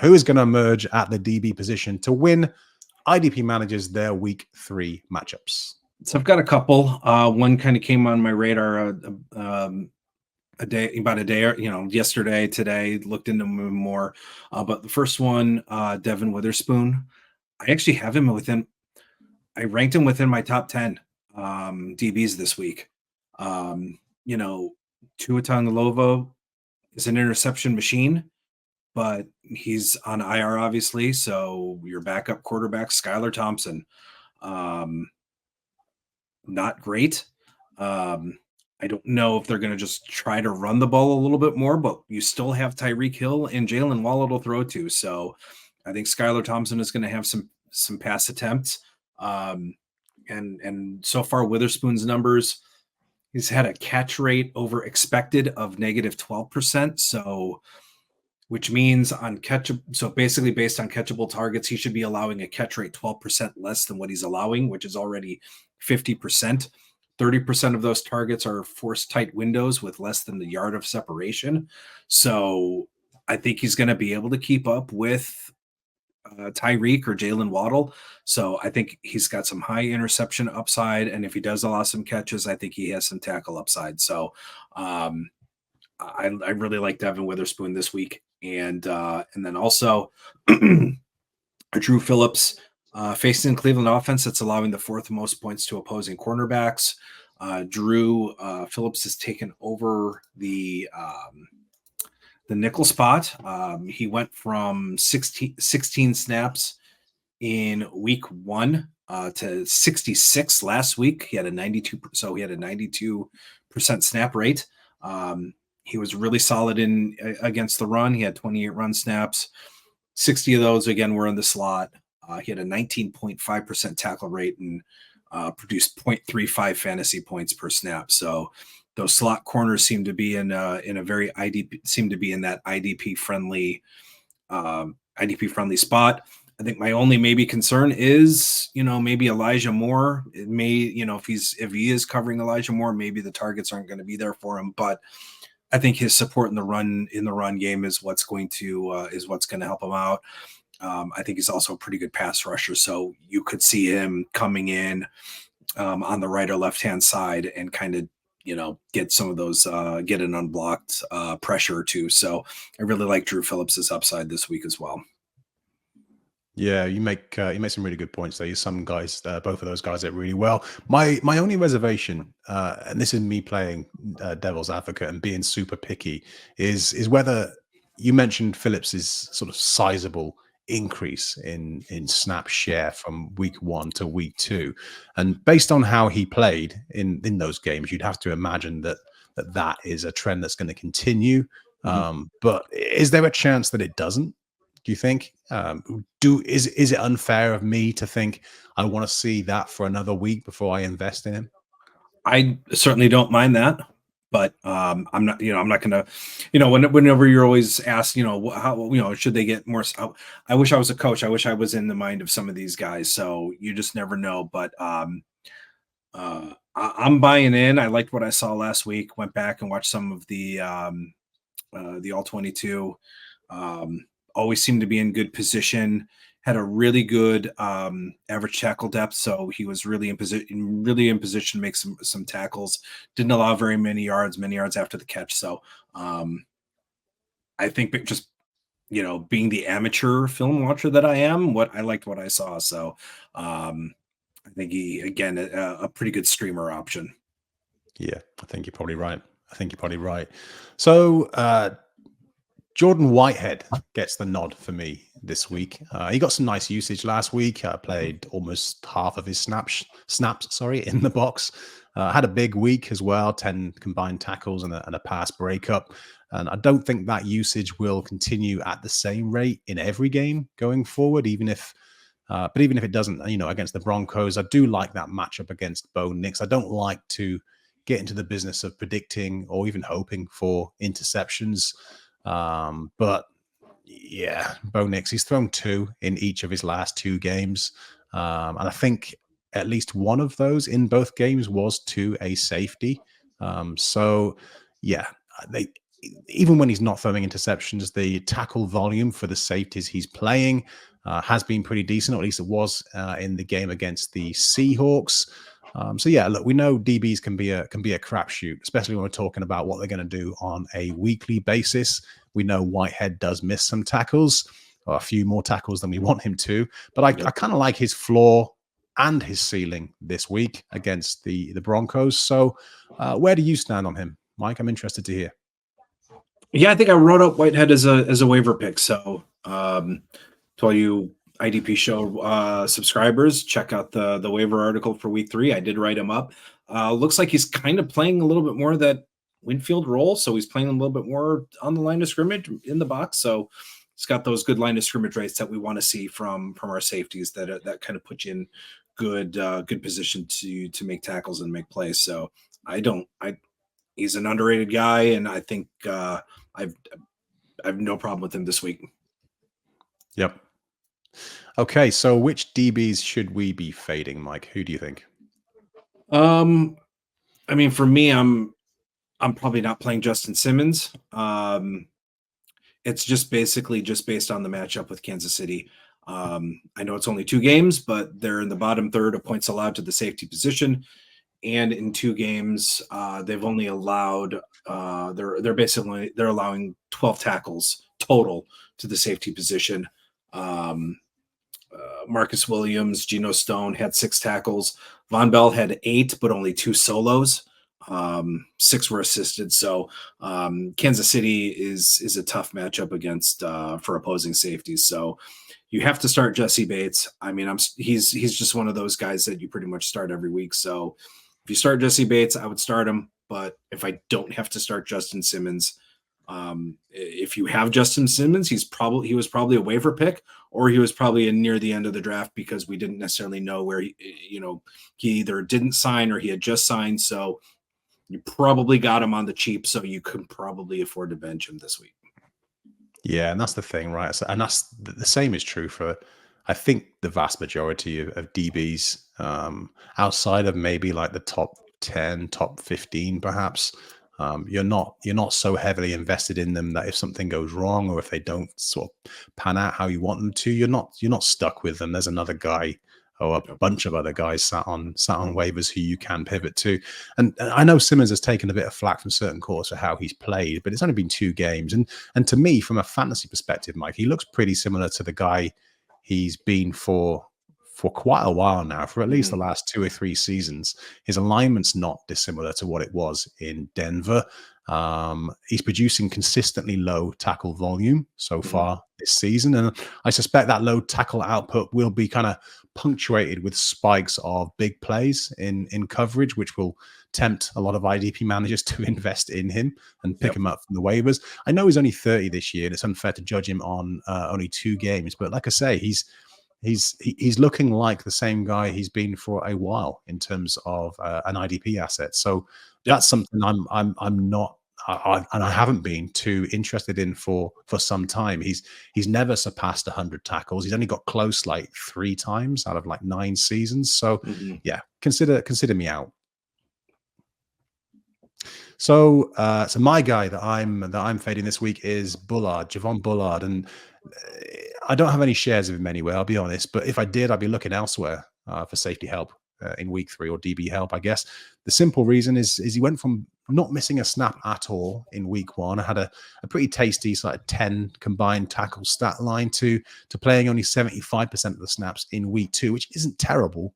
Who is going to emerge at the DB position to win IDP managers their week 3 matchups? So I've got a couple. One kind of came on my radar about a day, yesterday, today, looked into him more. But the first one, Devon Witherspoon, I actually have him I ranked him within my top 10 DBs this week. Tua Tagovailoa is an interception machine, but he's on IR, obviously. So your backup quarterback, Skylar Thompson, not great. I don't know if they're going to just try to run the ball a little bit more, but you still have Tyreek Hill and Jalen Waddle to throw to. So I think Skylar Thompson is going to have some pass attempts. And so far Witherspoon's numbers, he's had a catch rate over expected of negative 12%. So, which means so basically based on catchable targets, he should be allowing a catch rate 12% less than what he's allowing, which is already 50%. 30% of those targets are forced tight windows with less than the yard of separation. So I think he's going to be able to keep up with Tyreek or Jalen Waddle. So I think he's got some high interception upside. And if he does allow some catches, I think he has some tackle upside. So I really like Devon Witherspoon this week. And then also Dru Phillips, facing Cleveland offense that's allowing the 4th most points to opposing cornerbacks. Dru Phillips has taken over the nickel spot. He went from 16 snaps in week 1 to 66 last week. He had a 92% snap rate. He was really solid against the run. He had 28 run snaps. 60 of those again were in the slot. He had a 19.5% tackle rate and produced 0.35 fantasy points per snap. So those slot corners seem to be in that IDP friendly spot. I think my only maybe concern is, maybe Elijah Moore. It may, if he is covering Elijah Moore, maybe the targets aren't going to be there for him. But I think his support in the run game is what's going to help him out. I think he's also a pretty good pass rusher, so you could see him coming in on the right or left-hand side and kind of, get some of those, get an unblocked pressure too. So I really like Dru Phillips's upside this week as well. Yeah, you make some really good points there. Some guys, both of those guys, did really well. My only reservation, and this is me playing devil's advocate and being super picky, is whether you mentioned Phillips's sort of sizable increase in snap share from week 1 to week 2, and based on how he played in those games, you'd have to imagine that is a trend that's going to continue. But is there a chance that it doesn't? Do you think? Is it unfair of me to think I want to see that for another week before I invest in him? I certainly don't mind that, but I'm not going to, whenever you're always asked, how, should they get more? I wish I was a coach. I wish I was in the mind of some of these guys. So you just never know. But I'm buying in. I liked what I saw last week. Went back and watched some of the All 22. Always seemed to be in good position. Had a really good average tackle depth, so he was really in position to make some tackles. Didn't allow very many yards after the catch. So I think just being the amateur film watcher that I am, I liked what I saw. So I think he, again, a pretty good streamer option. Yeah, I think you're probably right. So Jordan Whitehead gets the nod for me this week. He got some nice usage last week. Played almost half of his snaps in the box. Had a big week as well, 10 combined tackles and a pass breakup. And I don't think that usage will continue at the same rate in every game going forward, even if it doesn't, against the Broncos. I do like that matchup against Bo Nix. I don't like to get into the business of predicting or even hoping for interceptions. But yeah, Bo Nix, he's thrown 2 in each of his last 2 games. And I think at least one of those in both games was to a safety. So yeah, even when he's not throwing interceptions, the tackle volume for the safeties he's playing has been pretty decent, or at least it was in the game against the Seahawks. So yeah, look, we know DBs can be a crapshoot, especially when we're talking about what they're going to do on a weekly basis. We know Whitehead does miss some tackles, or a few more tackles than we want him to. But I kind of like his floor and his ceiling this week against the Broncos. So where do you stand on him, Mike? I'm interested to hear. Yeah, I think I wrote up Whitehead as a waiver pick. So to all you IDP Show subscribers, check out the waiver article for week 3. I did write him up. Looks like he's kind of playing a little bit more of that Winfield role. So he's playing a little bit more on the line of scrimmage in the box. So he's got those good line of scrimmage rates that we want to see from our safeties that kind of put you in good position to make tackles and make plays. So he's an underrated guy, and I think I've no problem with him this week. Yep. Okay, so which DBs should we be fading, Mike? Who do you think? I mean, for me, I'm probably not playing Justin Simmons. It's just basically based on the matchup with Kansas City. I know it's only 2 games, but they're in the bottom third of points allowed to the safety position. And in 2 games, they've only allowed they're allowing 12 tackles total to the safety position. Marcus Williams, Geno Stone had 6 tackles. Von Bell had 8, but only 2 solos. 6 were assisted. So Kansas City is a tough matchup against for opposing safeties. So you have to start Jesse Bates. I mean, he's just one of those guys that you pretty much start every week. So if you start Jesse Bates, I would start him. But if I don't have to start Justin Simmons, if you have Justin Simmons, he was probably a waiver pick, or he was probably near the end of the draft because we didn't necessarily know where he either didn't sign or he had just signed. So you probably got him on the cheap, so you could probably afford to bench him this week. Yeah, and that's the thing, right? So, and that's the same is true for, I think, the vast majority of DBs, outside of maybe like the top 10, top 15, perhaps. You're not so heavily invested in them that if something goes wrong or if they don't sort of pan out how you want them to, you're not stuck with them. There's another guy or a bunch of other guys sat on waivers who you can pivot to. And I know Simmons has taken a bit of flack from certain quarters for how he's played, but it's only been 2 games. And to me, from a fantasy perspective, Mike, he looks pretty similar to the guy he's been for quite a while now, for at least the last 2 or 3 seasons. His alignment's not dissimilar to what it was in Denver. He's producing consistently low tackle volume so far this season. And I suspect that low tackle output will be kind of punctuated with spikes of big plays in coverage, which will tempt a lot of IDP managers to invest in him and pick him up from the waivers. I know he's only 30 this year, and it's unfair to judge him on only 2 games. But like I say, he's looking like the same guy he's been for a while in terms of an IDP asset. So that's something I'm not, and I haven't been too interested in for some time. He's never surpassed 100 tackles. He's only got close like 3 times out of like 9 seasons. So yeah, consider me out. So so my guy that I'm fading this week is Bullard, Javon Bullard, and I don't have any shares of him anywhere, I'll be honest. But if I did, I'd be looking elsewhere for safety help in week 3, or DB help, I guess. The simple reason is he went from not missing a snap at all in week 1. I had a pretty tasty sort of 10 combined tackle stat line to playing only 75% of the snaps in week 2, which isn't terrible.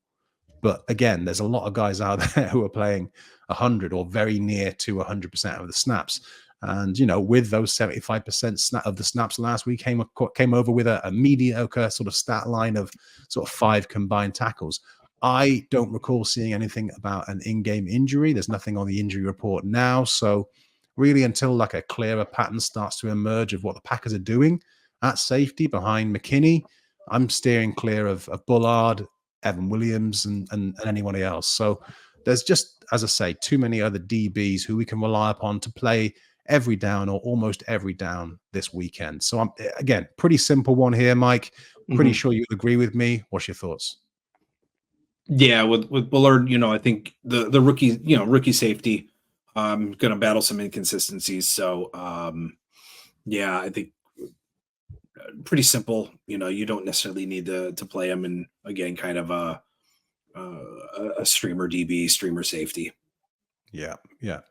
But again, there's a lot of guys out there who are playing 100 or very near to 100% of the snaps. And, with those 75% of the snaps last week came over with a mediocre sort of stat line of sort of 5 combined tackles. I don't recall seeing anything about an in-game injury. There's nothing on the injury report now. So really, until like a clearer pattern starts to emerge of what the Packers are doing at safety behind McKinney, I'm steering clear of Bullard, Evan Williams, and anyone else. So there's just, as I say, too many other DBs who we can rely upon to play every down or almost every down this weekend. So I'm, again, pretty simple one here, Mike. Pretty sure you agree with me. What's your thoughts? Yeah, with Bullard, I think the rookie, rookie safety, going to battle some inconsistencies. So, yeah, I think pretty simple. You don't necessarily need to play him, and again, kind of a streamer DB, streamer safety. Yeah,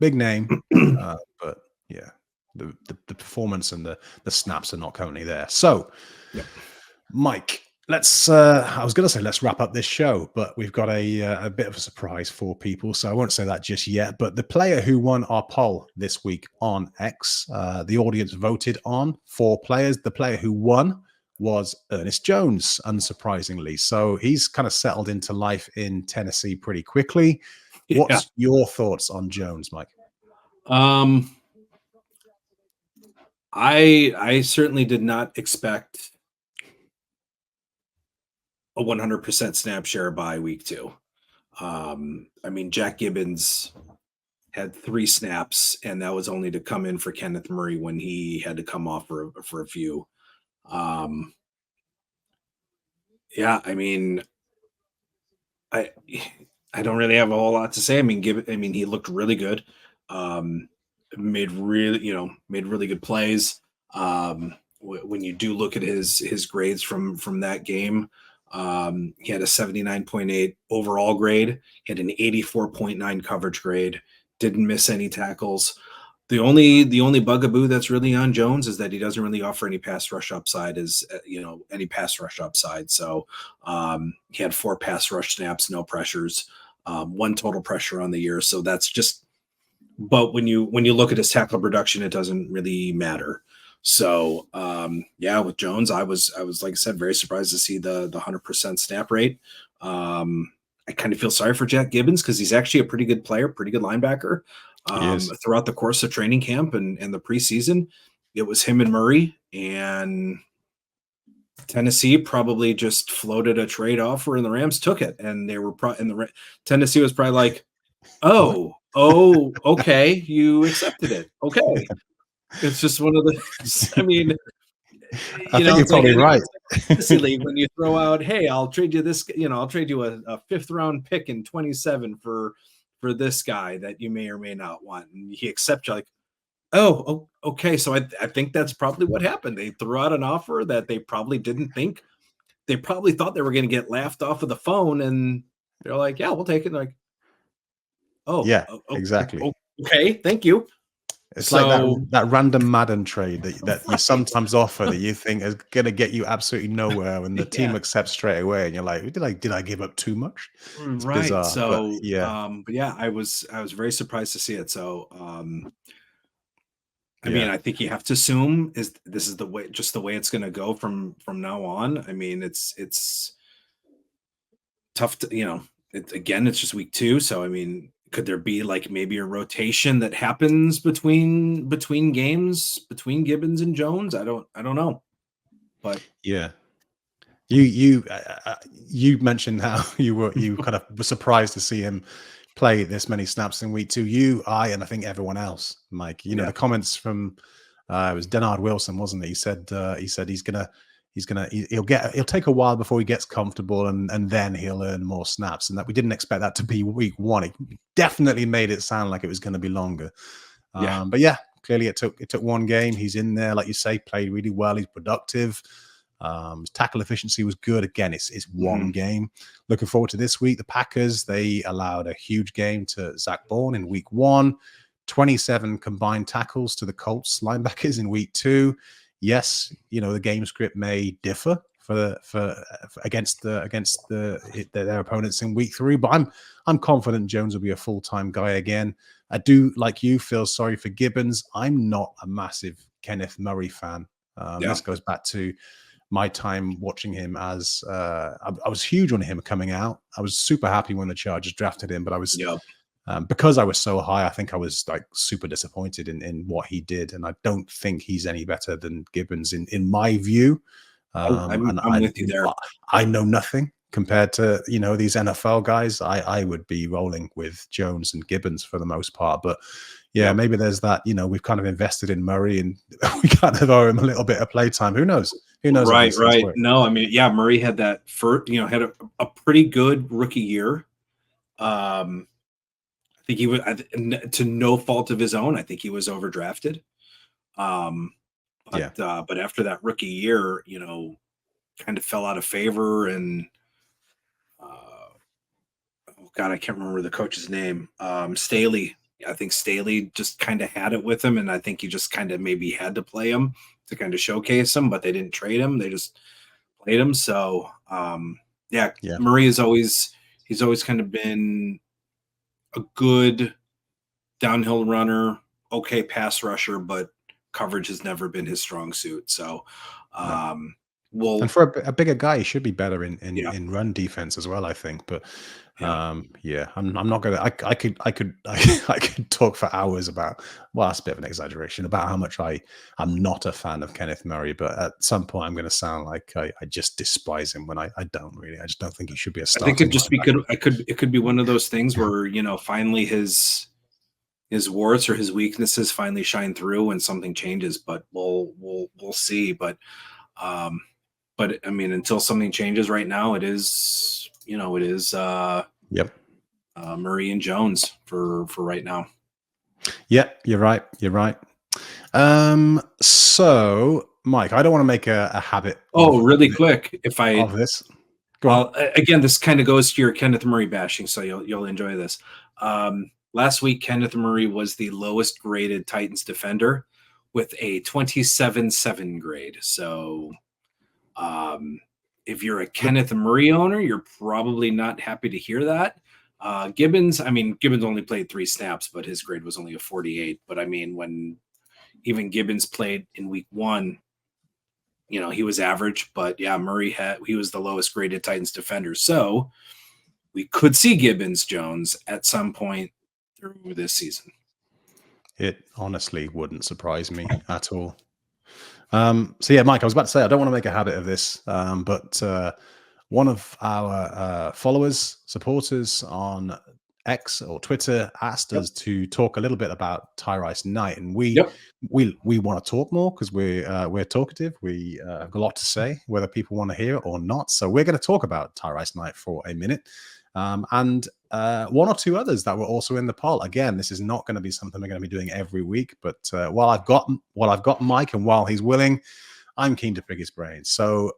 big name, but yeah, the performance and the snaps are not currently there. So, Mike, let's I was going to say let's wrap up this show, but we've got a bit of a surprise for people, so I won't say that just yet. But the player who won our poll this week on X, the audience voted on 4 players. The player who won was Ernest Jones, unsurprisingly. So he's kind of settled into life in Tennessee pretty quickly. What's your thoughts on Jones, Mike? I certainly did not expect a 100% snap share by week 2. I mean, Jack Gibbons had 3 snaps, and that was only to come in for Kenneth Murray when he had to come off for a few. Yeah, I mean, I don't really have a whole lot to say. I mean, he looked really good. Made really good plays. When you do look at his grades from that game, he had a 79.8 overall grade. He had an 84.9 coverage grade. Didn't miss any tackles. The only bugaboo that's really on Jones is that he doesn't really offer any pass rush upside. So he had 4 pass rush snaps, no pressures, 1 total pressure on the year. So that's just. But when you look at his tackle production, it doesn't really matter. So yeah, with Jones, I was like I said, very surprised to see the 100% snap rate. I kind of feel sorry for Jack Gibbons because he's actually a pretty good player, pretty good linebacker. Throughout the course of training camp and the preseason, it was him and Murray, and Tennessee probably just floated a trade offer, and the Rams took it, and they were Tennessee was probably like, oh, okay, you accepted it, okay. It's just one of the. I mean, I think you're probably right. Silly when you throw out, hey, I'll trade you this. I'll trade you a 5th round pick in 27 for this guy that you may or may not want, and he accepts you like, oh, okay. So I think that's probably what happened. They threw out an offer that they probably didn't think. They probably thought they were going to get laughed off of the phone, and they're like, yeah, we'll take it. They're like, oh, yeah, exactly. Okay, thank you. It's like that random Madden trade that you sometimes offer that you think is going to get you absolutely nowhere, and the team accepts straight away, and you're like, did I give up too much? It's right. bizarre, so but yeah, but yeah, I was very surprised to see it. So I mean, I think you have to assume this is the way it's going to go from now on. I mean, it's tough to, it's just week 2. So, I mean, could there be like maybe a rotation that happens between games between Gibbons and Jones? I don't know, but yeah. You mentioned how you kind of were surprised to see him play this many snaps in week 2. I think everyone else, Mike. The comments from it was Denard Wilson, wasn't it? He said he'll take a while before he gets comfortable, and then he'll earn more snaps, and that we didn't expect that to be week 1. It definitely made it sound like it was going to be longer. But yeah, clearly it took 1 game. He's in there, like you say, played really well. He's productive. His tackle efficiency was good. Again, it's 1 game. Looking forward to this week. The Packers, they allowed a huge game to Zach Bourne in week 1. 27 combined tackles to the Colts linebackers in week 2. Yes, the game script may differ for against their opponents in week 3, but I'm confident Jones will be a full-time guy again. I do, like you, feel sorry for Gibbons. I'm not a massive Kenneth Murray fan. This goes back to my time watching him as I was huge on him coming out. I was super happy when the Chargers drafted him, but I was because I was so high, I think I was like super disappointed in what he did, and I don't think he's any better than Gibbons in my view. I'm with you there. I know nothing compared to, you know, these NFL guys, I would be rolling with Jones and Gibbons for the most part. But yeah, maybe there's that, you know, we've kind of invested in Murray and we kind of owe him a little bit of playtime. Who knows? Who knows? Right. No, I mean, yeah, Murray had that first, you know, had a pretty good rookie year. I think he was, to no fault of his own, I think he was overdrafted. But after that rookie year, you know, kind of fell out of favor, and oh God, I can't remember the coach's name. Staley. I think Staley just kind of had it with him, and I think he just kind of maybe had to play him to kind of showcase him, but they didn't trade him. They just played him. So Murray is he's always kind of been a good downhill runner, okay pass rusher, but coverage has never been his strong suit. So and for a bigger guy, he should be better in run defense as well, I think. But I'm not gonna. I could talk for hours about. Well, that's a bit of an exaggeration about how much I'm not a fan of Kenneth Murray. But at some point, I'm going to sound like I just despise him when I don't really. I just don't think he should be a starter. I think it just it could be one of those things where, you know, finally his warts or his weaknesses finally shine through and something changes. But we'll see. But I mean, until something changes right now, it is. You know, it is Murray and Jones for right now. Yeah, you're right. So, Mike, I don't want to make a habit. Really quick, of this. Again, this kind of goes to your Kenneth Murray bashing, so you'll enjoy this. Last week, Kenneth Murray was the lowest graded Titans defender with a 27.7 grade. So, if you're a Kenneth Murray owner, you're probably not happy to hear that. Gibbons only played 3 snaps, but his grade was only a 48. But I mean, when even Gibbons played in week 1, you know, he was average. But yeah, he was the lowest graded Titans defender. So we could see Gibbons Jones at some point through this season. It honestly wouldn't surprise me at all. So yeah, Mike, I was about to say, I don't want to make a habit of this, but one of our followers, supporters on X or Twitter asked us to talk a little bit about Tyrice Knight, and we want to talk more because we're talkative. We have a lot to say, whether people want to hear it or not. So we're going to talk about Tyrice Knight for a minute. And 1 or 2 others that were also in the poll. Again, this is not going to be something we're going to be doing every week, but while I've got Mike, and while he's willing, I'm keen to pick his brains. So,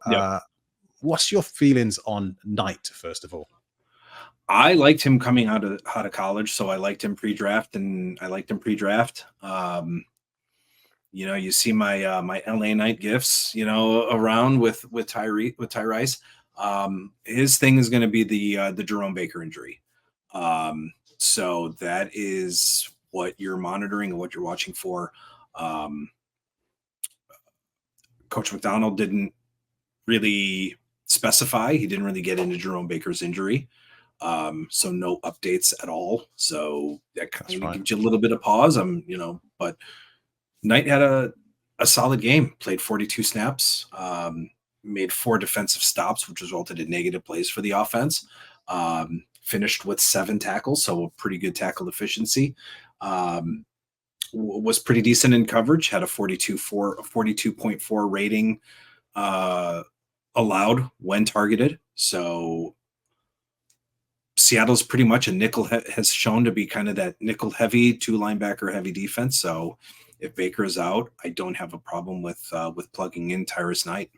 what's your feelings on Knight, first of all? I liked him coming out of college, so I liked him pre-draft, and I liked him pre-draft. You know, you see my my LA Knight gifts, you know, around with Tyrice. His thing is going to be the Jerome Baker injury. So that is what you're monitoring and what you're watching for. Coach McDonald didn't really specify. He didn't really get into Jerome Baker's injury. So no updates at all. So that kind of gives you a little bit of pause. But Knight had a solid game, played 42 snaps, made 4 defensive stops, which resulted in negative plays for the offense. Finished with 7 tackles, so a pretty good tackle efficiency. Was pretty decent in coverage, had a 42.4 rating allowed when targeted. So Seattle's pretty much a nickel has shown to be kind of that nickel heavy, 2 linebacker heavy defense. So if Baker is out, I don't have a problem with plugging in Tyrice Knight.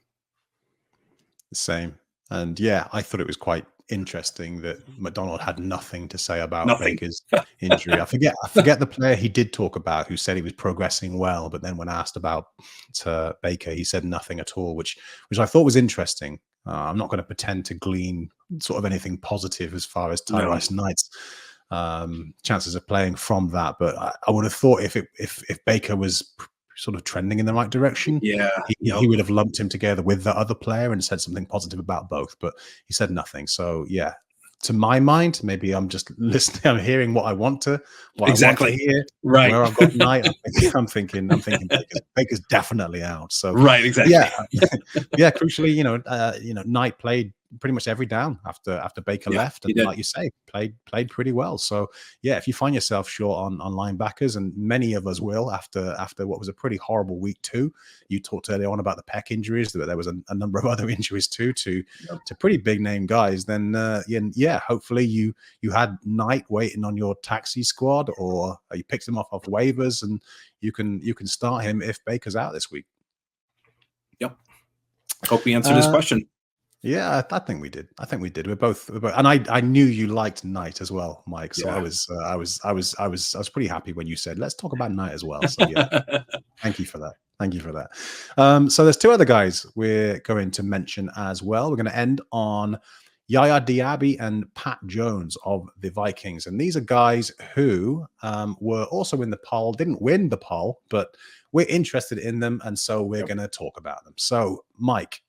Same. And yeah, I thought it was quite interesting that McDonald had nothing to say about Baker's injury. I forget the player he did talk about who said he was progressing well, but then when asked about Baker, he said nothing at all, which I thought was interesting. I'm not going to pretend to glean sort of anything positive as far as Tyrice Knight's chances of playing from that, but I would have thought if Baker was sort of trending in the right direction, he would have lumped him together with the other player and said something positive about both, but he said nothing. So yeah, to my mind, maybe I'm just listening, I'm hearing what I want to hear. Right. Where I've got Knight, I'm thinking Baker's definitely out. So right, exactly. Yeah. Yeah, crucially, Knight played pretty much every down after Baker Yeah, left, and like you say, played pretty well. So yeah, if you find yourself short on linebackers, and many of us will after what was a pretty horrible week 2. You talked earlier on about the pec injuries, but there was a number of other injuries too to pretty big name guys. Then yeah, hopefully you had Knight waiting on your taxi squad, or you picked him off waivers, and you can start him if Baker's out this week. Yep. Hope we answered his question. Yeah, I think we did. We're both, and I knew you liked Knight as well, Mike. So I was pretty happy when you said, let's talk about Knight as well. So yeah, thank you for that. So there's 2 other guys we're going to mention as well. We're going to end on Yaya Diaby and Pat Jones of the Vikings. And these are guys who were also in the poll, didn't win the poll, but we're interested in them, and so we're going to talk about them. So, Mike,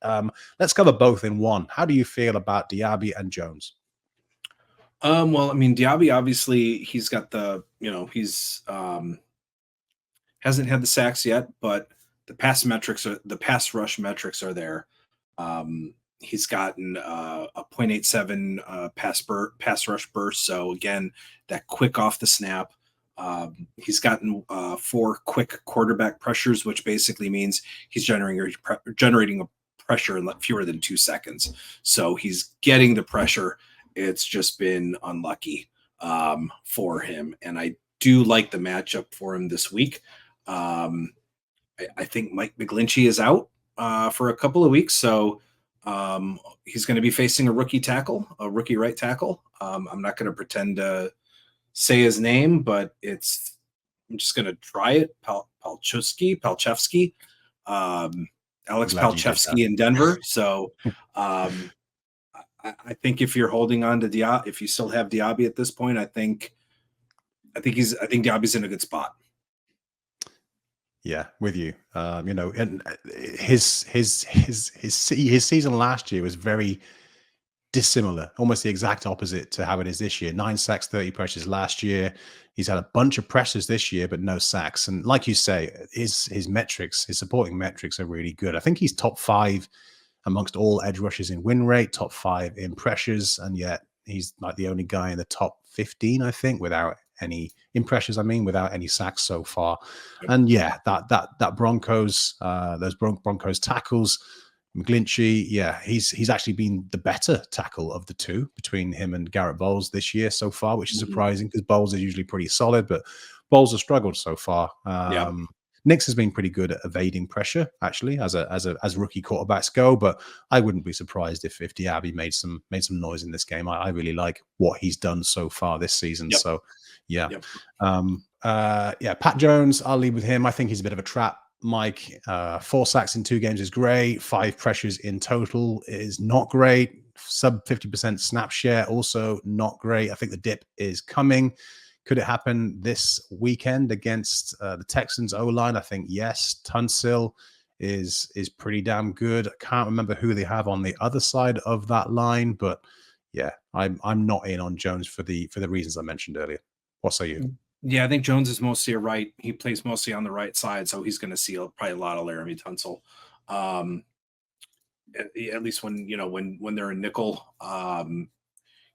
let's cover both in one. How do you feel about Diaby and Jones? Well, I mean, Diaby, obviously, he's got he's hasn't had the sacks yet, but the pass rush metrics are there. He's gotten a 0.87 pass rush burst. So again, that quick off the snap. He's gotten 4 quick quarterback pressures, which basically means he's generating a pressure in fewer than 2 seconds. So he's getting the pressure. It's just been unlucky for him. And I do like the matchup for him this week. I think Mike McGlinchey is out for a couple of weeks. So he's going to be facing a rookie right tackle. I'm not going to pretend to say his name, but I'm just going to try it. Palchevsky, Alex Palchevsky in Denver. So I think if you're holding on to Diaby, if you still have Diaby at this point, I think Diaby's in a good spot. Yeah, with you. And his season last year was very dissimilar, almost the exact opposite to how it is this year. 9 sacks, 30 pressures last year. He's had a bunch of pressures this year, but no sacks. And like you say, his metrics, his supporting metrics are really good. I think he's top 5 amongst all edge rushers in win rate, top 5 in pressures, and yet he's like the only guy in the top 15, I think, without any impressions. Without any sacks so far. And yeah, that Broncos, those Broncos tackles, McGlinchey, yeah, he's actually been the better tackle of the 2 between him and Garrett Bowles this year so far, which is surprising because Bowles is usually pretty solid, but Bowles has struggled so far. Nix has been pretty good at evading pressure, actually, as rookie quarterbacks go. But I wouldn't be surprised if Diaby made some noise in this game. I really like what he's done so far this season. So yeah, Pat Jones, I'll leave with him. I think he's a bit of a trap. Mike, 4 sacks in 2 games is great. 5 pressures in total is not great. Sub 50% snap share, also not great. I think the dip is coming. Could it happen this weekend against the Texans O-line? I think yes. Tunsil is pretty damn good. I can't remember who they have on the other side of that line, but yeah, I'm not in on Jones for the reasons I mentioned earlier. What say you? Yeah, I think Jones is mostly a right. He plays mostly on the right side, so he's going to see probably a lot of Laramie Tunsil. At least when they're in nickel,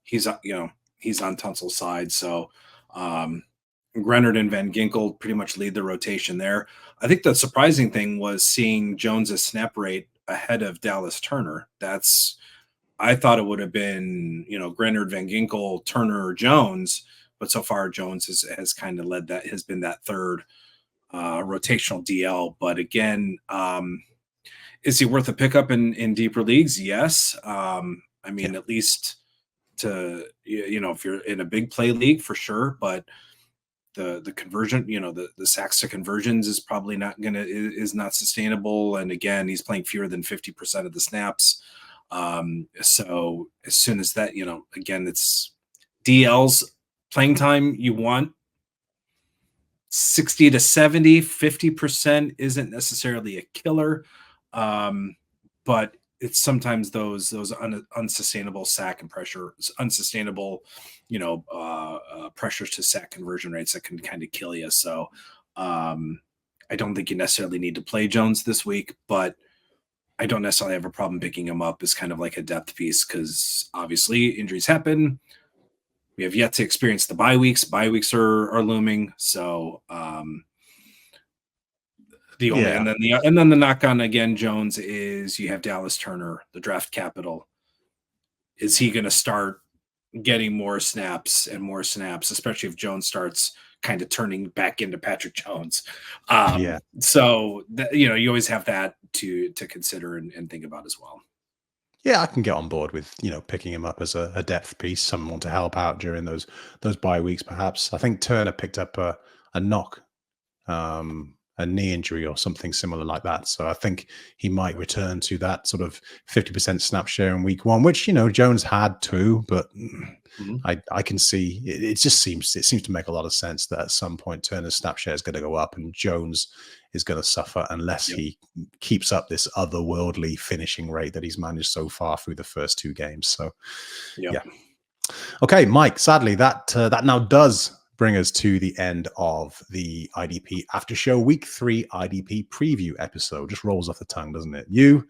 he's on Tunsil's side. So Grenard and Van Ginkel pretty much lead the rotation there. I think the surprising thing was seeing Jones's snap rate ahead of Dallas Turner. I thought it would have been Grenard, Van Ginkel, Turner, Jones. But so far, Jones has kind of led that, has been that third rotational DL. But again, is he worth a pickup in deeper leagues? Yes. At least if you're in a big play league for sure. But the conversion, the sacks to conversions is probably is not sustainable. And again, he's playing fewer than 50% of the snaps. So as soon as that, again, it's DLs. Playing time, you want 60 to 70, 50% isn't necessarily a killer. But it's sometimes those unsustainable sack and pressure, unsustainable, pressures to sack conversion rates that can kind of kill you. So I don't think you necessarily need to play Jones this week, but I don't necessarily have a problem picking him up as kind of like a depth piece, because obviously injuries happen. We have yet to experience the bye weeks. Bye weeks are looming. So the only and then the knock on again, Jones, is you have Dallas Turner, the draft capital. Is he going to start getting more snaps, especially if Jones starts kind of turning back into Patrick Jones? So you always have that to consider and think about as well. Yeah, I can get on board with, picking him up as a depth piece, someone to help out during those bye weeks, perhaps. I think Turner picked up a knock, a knee injury or something similar like that. So I think he might return to that sort of 50% snap share in week 1, which, Jones had too, but I can see it seems to make a lot of sense that at some point Turner's snap share is going to go up and Jones is going to suffer unless he keeps up this otherworldly finishing rate that he's managed so far through the first 2 games. So yeah. Okay, Mike, sadly that now does bring us to the end of the IDP After Show Week 3 IDP preview episode. Just rolls off the tongue, doesn't it? You,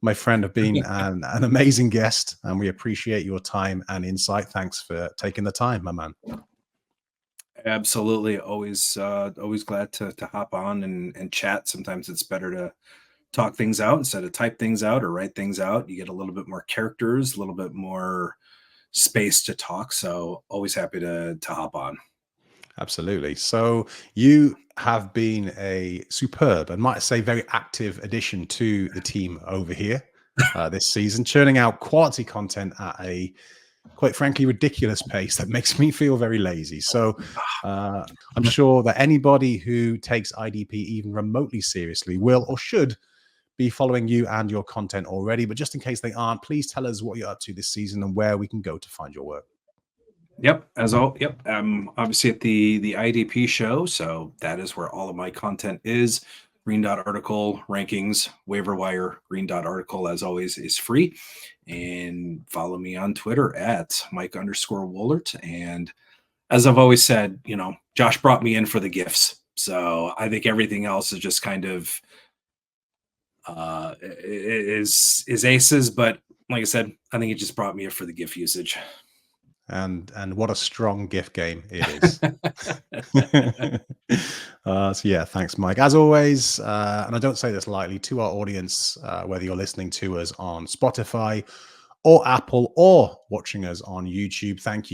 my friend, have been an amazing guest, and we appreciate your time and insight. Thanks for taking the time, my man. Absolutely. Always glad to hop on and chat. Sometimes it's better to talk things out instead of type things out or write things out. You get a little bit more characters, a little bit more space to talk. So always happy to hop on. Absolutely. So you have been a superb and might say very active addition to the team over here this season, churning out quality content at a quite frankly ridiculous pace that makes me feel very lazy. So I'm sure that anybody who takes IDP even remotely seriously will or should be following you and your content already. But just in case they aren't, please tell us what you're up to this season and where we can go to find your work. Yep. Obviously at the IDP show. So that is where all of my content is. Green Dot article, rankings, waiver wire. Green Dot article, as always, is free. And follow me on Twitter at Mike_Woellert. And as I've always said, Josh brought me in for the gifts. So I think everything else is just kind of is aces. But like I said, I think he just brought me in for the gift usage. And what a strong gift game it is. So yeah, thanks, Mike. As always, and I don't say this lightly, to our audience, whether you're listening to us on Spotify or Apple or watching us on YouTube, thank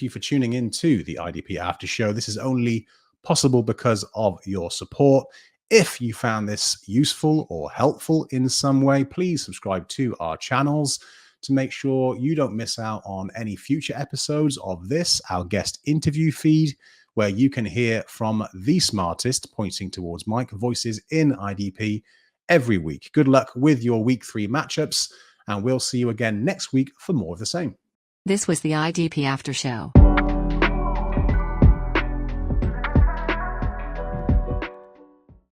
you for tuning in to the IDP After Show. This is only possible because of your support. If you found this useful or helpful in some way, please subscribe to our channels to make sure you don't miss out on any future episodes of this, our guest interview feed, where you can hear from the smartest, pointing towards Mike, voices in IDP every week. Good luck with your week 3 matchups, and we'll see you again next week for more of the same. This was the IDP After Show.